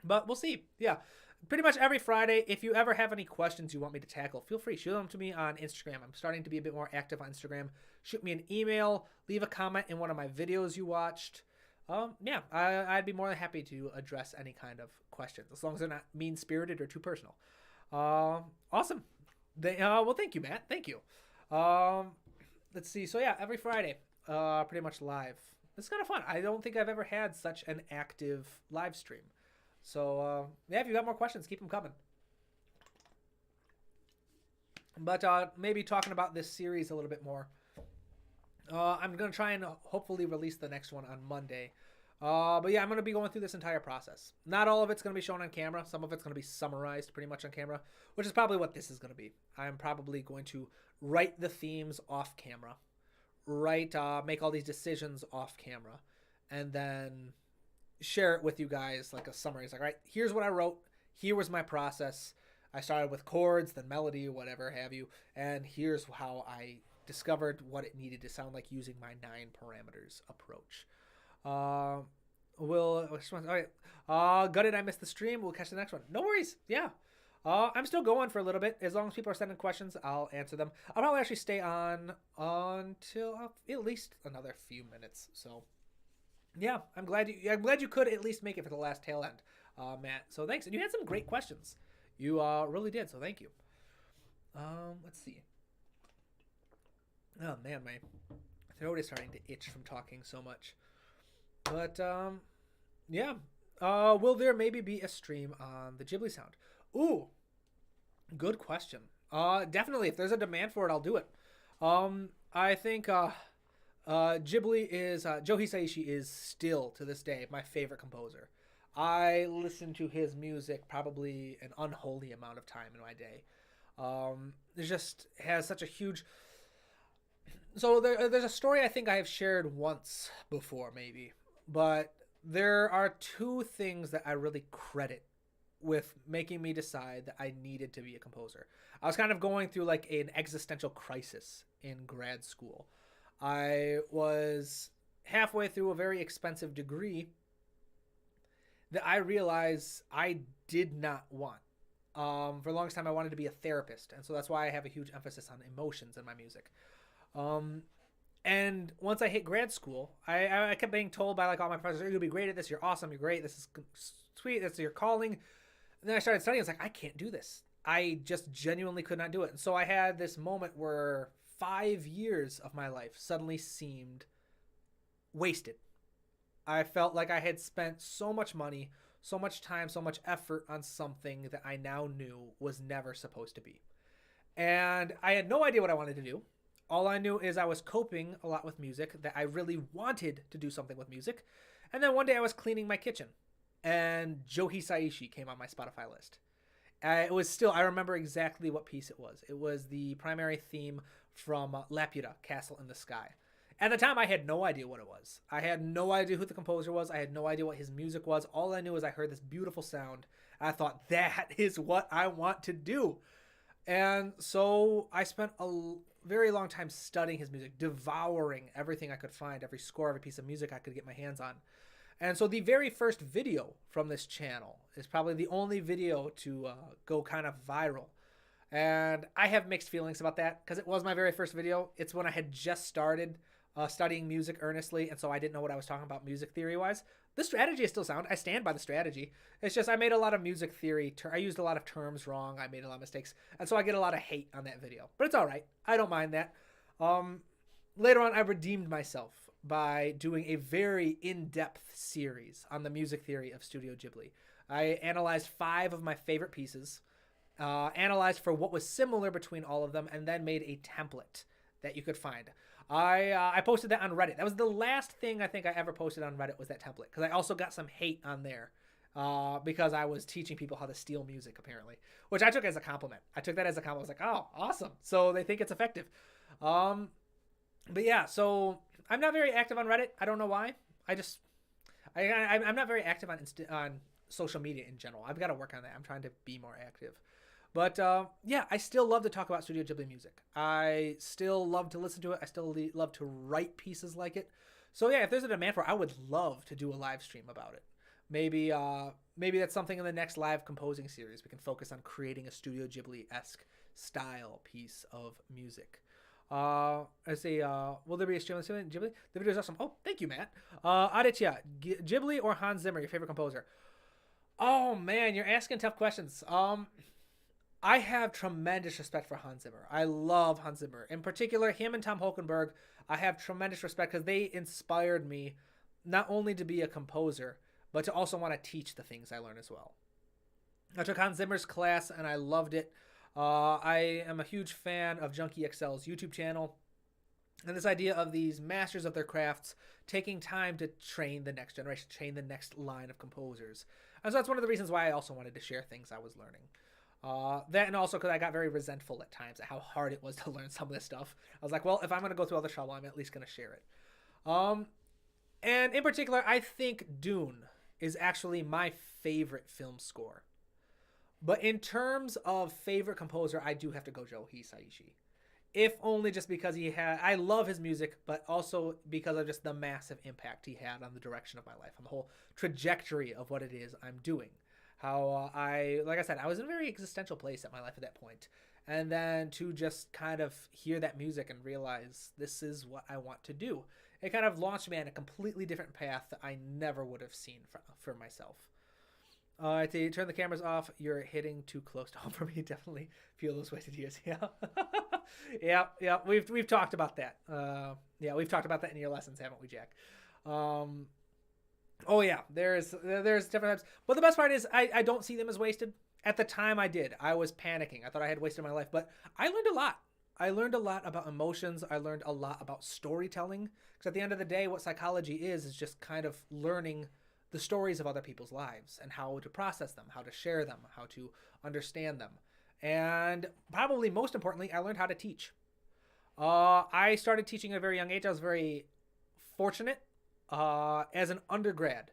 But we'll see. Yeah, pretty much every Friday. If you ever have any questions you want me to tackle, feel free. Shoot them to me on Instagram. I'm starting to be a bit more active on Instagram. Shoot me an email. Leave a comment in one of my videos you watched. Yeah, I'd be more than happy to address any kind of questions, as long as they're not mean-spirited or too personal. Awesome. Well, thank you, Matt. Thank you. Let's see. So yeah, every Friday, pretty much live. It's kind of fun. I don't think I've ever had such an active live stream. So yeah, if you got more questions, keep them coming. But maybe talking about this series a little bit more. I'm going to try and hopefully release the next one on Monday. But yeah, I'm going to be going through this entire process. Not all of it's going to be shown on camera. Some of it's going to be summarized pretty much on camera, which is probably what this is going to be. I'm probably going to write the themes off camera, make all these decisions off camera, and then share it with you guys like a summary. It's like, all right, here's what I wrote. Here was my process. I started with chords, then melody, whatever have you, and here's how I discovered what it needed to sound like using my 9 parameters approach. All right. Gutted I missed the stream. We'll catch the next one. No worries. Yeah. I'm still going for a little bit. As long as people are sending questions, I'll answer them. I'll probably actually stay on until at least another few minutes. So yeah, I'm glad you could at least make it for the last tail end, Matt. So thanks. And you had some great questions. You really did. So thank you. Let's see. Oh man, my throat is starting to itch from talking so much. But yeah. Will there maybe be a stream on the Ghibli sound? Ooh, good question. Definitely. If there's a demand for it, I'll do it. I think Ghibli is Joe Hisaishi is still to this day my favorite composer. I listen to his music probably an unholy amount of time in my day. It just has such a huge. So there's a story I think I have shared once before, maybe, but there are two things that I really credit with making me decide that I needed to be a composer. I was kind of going through like an existential crisis in grad school. I was halfway through a very expensive degree that I realized I did not want. For the longest time, I wanted to be a therapist, and so that's why I have a huge emphasis on emotions in my music. Um, and once I hit grad school, I kept being told by like all my professors, "You'll be great at this. You're awesome. You're great. This is sweet. This is your calling." And then I started studying. I was like, I can't do this. I just genuinely could not do it. And so I had this moment where 5 years of my life suddenly seemed wasted. I felt like I had spent so much money, so much time, so much effort on something that I now knew was never supposed to be. And I had no idea what I wanted to do. All I knew is I was coping a lot with music, that I really wanted to do something with music. And then one day I was cleaning my kitchen and Joe Hisaishi came on my Spotify list. It was still, I remember exactly what piece it was. It was the primary theme from Laputa, Castle in the Sky. At the time, I had no idea what it was. I had no idea who the composer was. I had no idea what his music was. All I knew is I heard this beautiful sound. I thought, that is what I want to do. And so I spent a very long time studying his music, devouring everything I could find, every score, every piece of music I could get my hands on. And so the very first video from this channel is probably the only video to go kind of viral. And I have mixed feelings about that because it was my very first video. It's when I had just started studying music earnestly, and so I didn't know what I was talking about music theory-wise. The strategy is still sound. I stand by the strategy. It's just I made a lot of music theory. I used a lot of terms wrong. I made a lot of mistakes. And so I get a lot of hate on that video. But it's all right. I don't mind that. Later on, I redeemed myself by doing a very in-depth series on the music theory of Studio Ghibli. I analyzed 5 of my favorite pieces, analyzed for what was similar between all of them, and then made a template that you could find. I posted that on Reddit. That was the last thing I think I ever posted on Reddit was that template, because I also got some hate on there because I was teaching people how to steal music, apparently, which I took as a compliment. I took that as a compliment. I was like, oh, awesome. So they think it's effective. But yeah, so I'm not very active on Reddit. I don't know why. I'm not very active on social media in general. I've got to work on that. I'm trying to be more active. But yeah, I still love to talk about Studio Ghibli music. I still love to listen to it. I still love to write pieces like it. So yeah, if there's a demand for it, I would love to do a live stream about it. Maybe that's something in the next live composing series. We can focus on creating a Studio Ghibli-esque style piece of music. I say, will there be a stream on Ghibli? The video is awesome. Oh, thank you, Matt. Aditya, Ghibli or Hans Zimmer, your favorite composer? Oh man, you're asking tough questions. I have tremendous respect for Hans Zimmer. I love Hans Zimmer. In particular, him and Tom Holkenberg, I have tremendous respect because they inspired me not only to be a composer, but to also want to teach the things I learn as well. I took Hans Zimmer's class and I loved it. I am a huge fan of Junkie XL's YouTube channel. And this idea of these masters of their crafts taking time to train the next generation, train the next line of composers. And so that's one of the reasons why I also wanted to share things I was learning. That and also because I got very resentful at times at how hard it was to learn some of this stuff. I was like, well, if I'm going to go through all the trouble, I'm at least going to share it. And in particular, I think Dune is actually my favorite film score. But in terms of favorite composer, I do have to go Joe Hisaishi. If only just because I love his music, but also because of just the massive impact he had on the direction of my life, on the whole trajectory of what it is I'm doing. How like I said, I was in a very existential place at my life at that point. And then to just kind of hear that music and realize this is what I want to do. It kind of launched me on a completely different path that I never would have seen for myself. To turn the cameras off, you're hitting too close to home for me. Definitely feel those wasted years. Yeah, yeah. We've talked about that. Yeah, we've talked about that in your lessons, haven't we, Jack? Um, oh yeah, there's different types. But the best part is I don't see them as wasted. At the time, I did. I was panicking. I thought I had wasted my life, but I learned a lot. I learned a lot about emotions. I learned a lot about storytelling. Because at the end of the day, what psychology is just kind of learning the stories of other people's lives and how to process them, how to share them, how to understand them. And probably most importantly, I learned how to teach. I started teaching at a very young age. I was very fortunate. As an undergrad,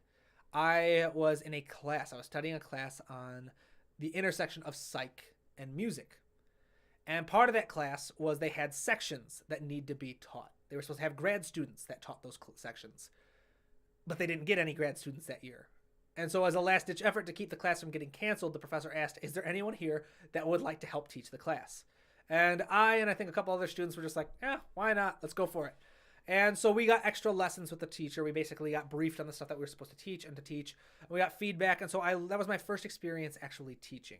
I was in a class. I was studying a class on the intersection of psych and music. And part of that class was they had sections that need to be taught. They were supposed to have grad students that taught those sections, but they didn't get any grad students that year. And so as a last-ditch effort to keep the class from getting canceled, the professor asked, is there anyone here that would like to help teach the class? And I think a couple other students were just like, yeah, why not? Let's go for it. And so we got extra lessons with the teacher. We basically got briefed on the stuff that we were supposed to teach and to teach. And we got feedback. And so that was my first experience actually teaching.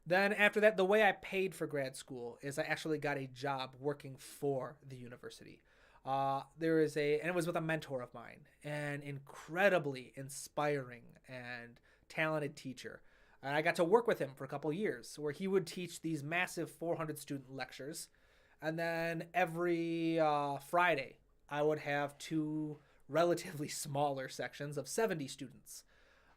Then after that, the way I paid for grad school is I actually got a job working for the university. And it was with a mentor of mine, an incredibly inspiring and talented teacher. And I got to work with him for a couple of years where he would teach these massive 400 student lectures. And then every Friday, I would have two relatively smaller sections of 70 students.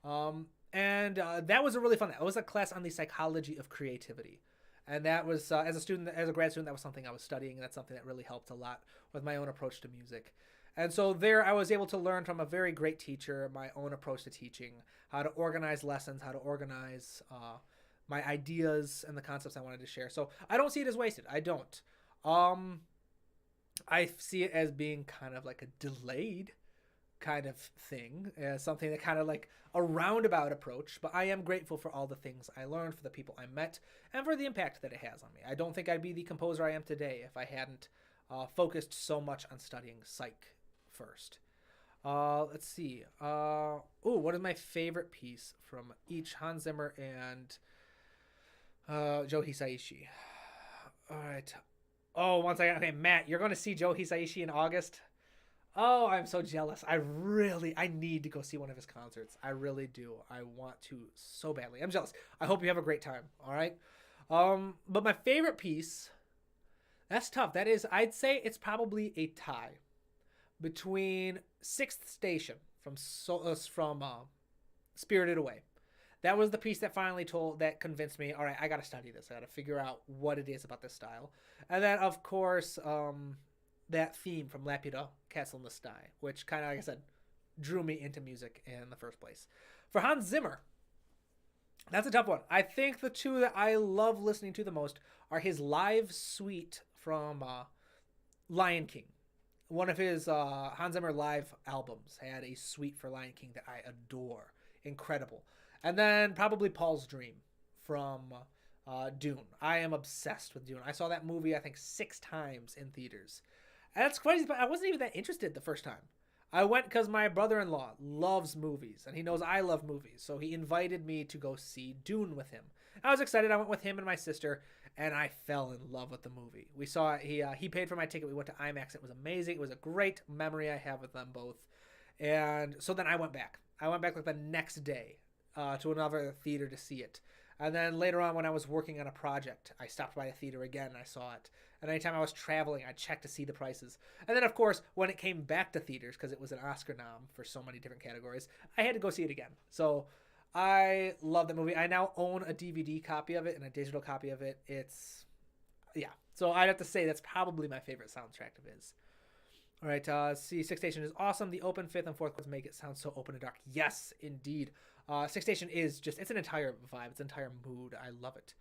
That was a really fun. That was a class on the psychology of creativity. And that was, as a grad student, that was something I was studying. And that's something that really helped a lot with my own approach to music. And so there I was able to learn from a very great teacher my own approach to teaching, how to organize lessons, how to organize my ideas and the concepts I wanted to share. So I don't see it as wasted. I don't. I see it as being kind of like a delayed kind of thing, something that kind of like a roundabout approach, but I am grateful for all the things I learned, for the people I met, and for the impact that it has on me. I don't think I'd be the composer I am today if I hadn't focused so much on studying psych first. Let's see. What is my favorite piece from each Hans Zimmer and Joe Hisaishi? All right. Oh, once again, okay, Matt, you're going to see Joe Hisaishi in August. Oh, I'm so jealous. I need to go see one of his concerts. I really do. I want to so badly. I'm jealous. I hope you have a great time. All right. But my favorite piece, that's tough. That is, I'd say it's probably a tie between Sixth Station from Spirited Away. That was the piece that that convinced me, all right, I got to study this. I got to figure out what it is about this style. And then, of course, that theme from Laputa, Castle in the Sky, which kind of, like I said, drew me into music in the first place. For Hans Zimmer, that's a tough one. I think the two that I love listening to the most are his live suite from Lion King. One of his Hans Zimmer live albums had a suite for Lion King that I adore. Incredible. And then probably Paul's Dream from Dune. I am obsessed with Dune. I saw that movie, I think, 6 times in theaters. And that's crazy, but I wasn't even that interested the first time. I went because my brother-in-law loves movies, and he knows I love movies. So he invited me to go see Dune with him. I was excited. I went with him and my sister, and I fell in love with the movie. We saw it. He paid for my ticket. We went to IMAX. It was amazing. It was a great memory I have with them both. And so then I went back. I went back like the next day to another theater to see it. And then later on when I was working on a project, I stopped by a theater again and I saw it. And anytime I was traveling, I checked to see the prices. And then, of course, when it came back to theaters, because it was an Oscar nom for so many different categories, I had to go see it again. So I love that movie. I now own a DVD copy of it and a digital copy of it. Yeah. So I'd have to say that's probably my favorite soundtrack of his. All right, see, Sixth Station is awesome. The open 5th and 4th chords make it sound so open and dark. Yes, indeed. Sixth Station is just, it's an entire vibe. It's an entire mood. I love it.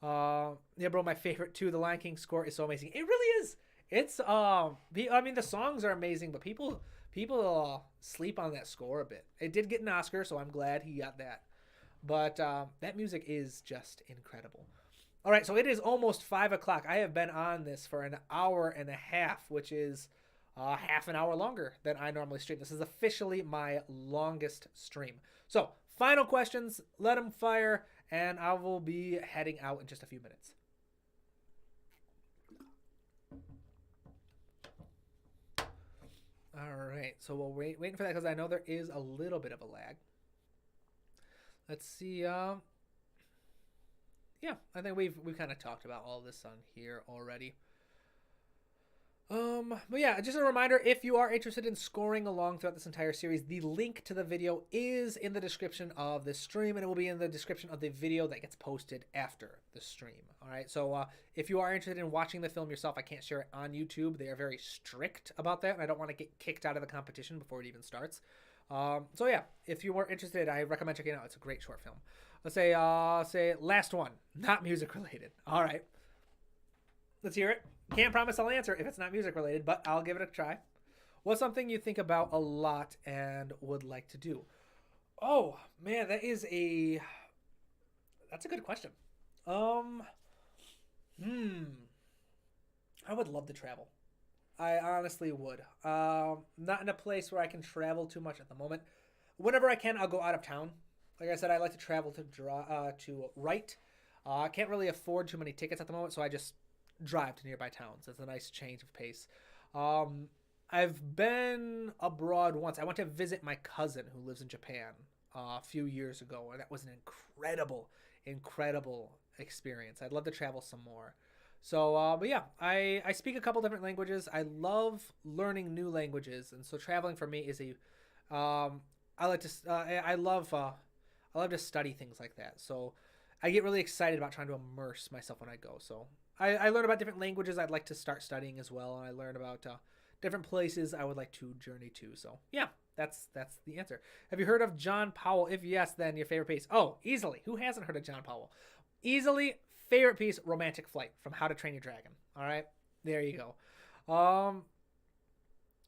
Yeah, bro, my favorite too. The Lion King score is so amazing. It really is. It's, the songs are amazing, but people sleep on that score a bit. It did get an Oscar, so I'm glad he got that. But that music is just incredible. All right, so it is almost 5 o'clock. I have been on this for an hour and a half, which is half an hour longer than I normally stream. This is officially my longest stream. So, final questions, let them fire, and I will be heading out in just a few minutes. All right, so we'll waiting for that because I know there is a little bit of a lag. Let's see. Yeah, I think we've kind of talked about all this on here already. But yeah, just a reminder, if you are interested in scoring along throughout this entire series, the link to the video is in the description of this stream, and it will be in the description of the video that gets posted after the stream. All right, so if you are interested in watching the film yourself, I can't share it on YouTube. They are very strict about that, and I don't want to get kicked out of the competition before it even starts. So yeah, if you are interested, I recommend checking it out. It's a great short film. Let's say last one, not music related. All right, let's hear it. Can't promise I'll answer if it's not music related, but I'll give it a try. What's something you think about a lot and would like to do? Oh man, that's a good question. I would love to travel. I honestly would. Not in a place where I can travel too much at the moment. Whenever I can, I'll go out of town. Like I said, I like to travel to write. I can't really afford too many tickets at the moment, so I just drive to nearby towns. It's a nice change of pace. I've been abroad once. I went to visit my cousin who lives in Japan a few years ago, and that was an incredible experience. I'd love to travel some more. So, but yeah, I speak a couple different languages. I love learning new languages, and so traveling for me is I love to study things like that. So I get really excited about trying to immerse myself when I go. So I learn about different languages I'd like to start studying as well, and I learn about different places I would like to journey to. So yeah, that's the answer. Have you heard of John Powell? If yes, then your favorite piece. Oh, easily. Who hasn't heard of John Powell? Easily favorite piece, Romantic Flight from How to Train Your Dragon. All right, there you go.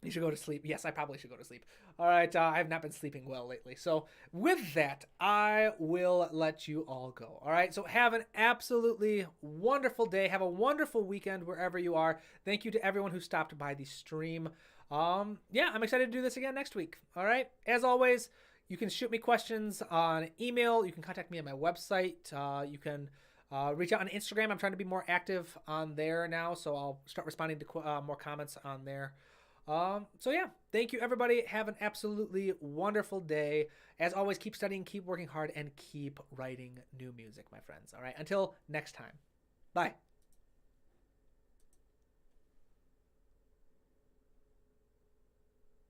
You should go to sleep. Yes, I probably should go to sleep. All right, I have not been sleeping well lately. So with that, I will let you all go. All right, so have an absolutely wonderful day. Have a wonderful weekend wherever you are. Thank you to everyone who stopped by the stream. Yeah, I'm excited to do this again next week. All right, as always, you can shoot me questions on email. You can contact me on my website. You can reach out on Instagram. I'm trying to be more active on there now, so I'll start responding to more comments on there. So yeah, thank you everybody. Have an absolutely wonderful day. As always, keep studying, keep working hard, and keep writing new music, my friends. All right, until next time. Bye.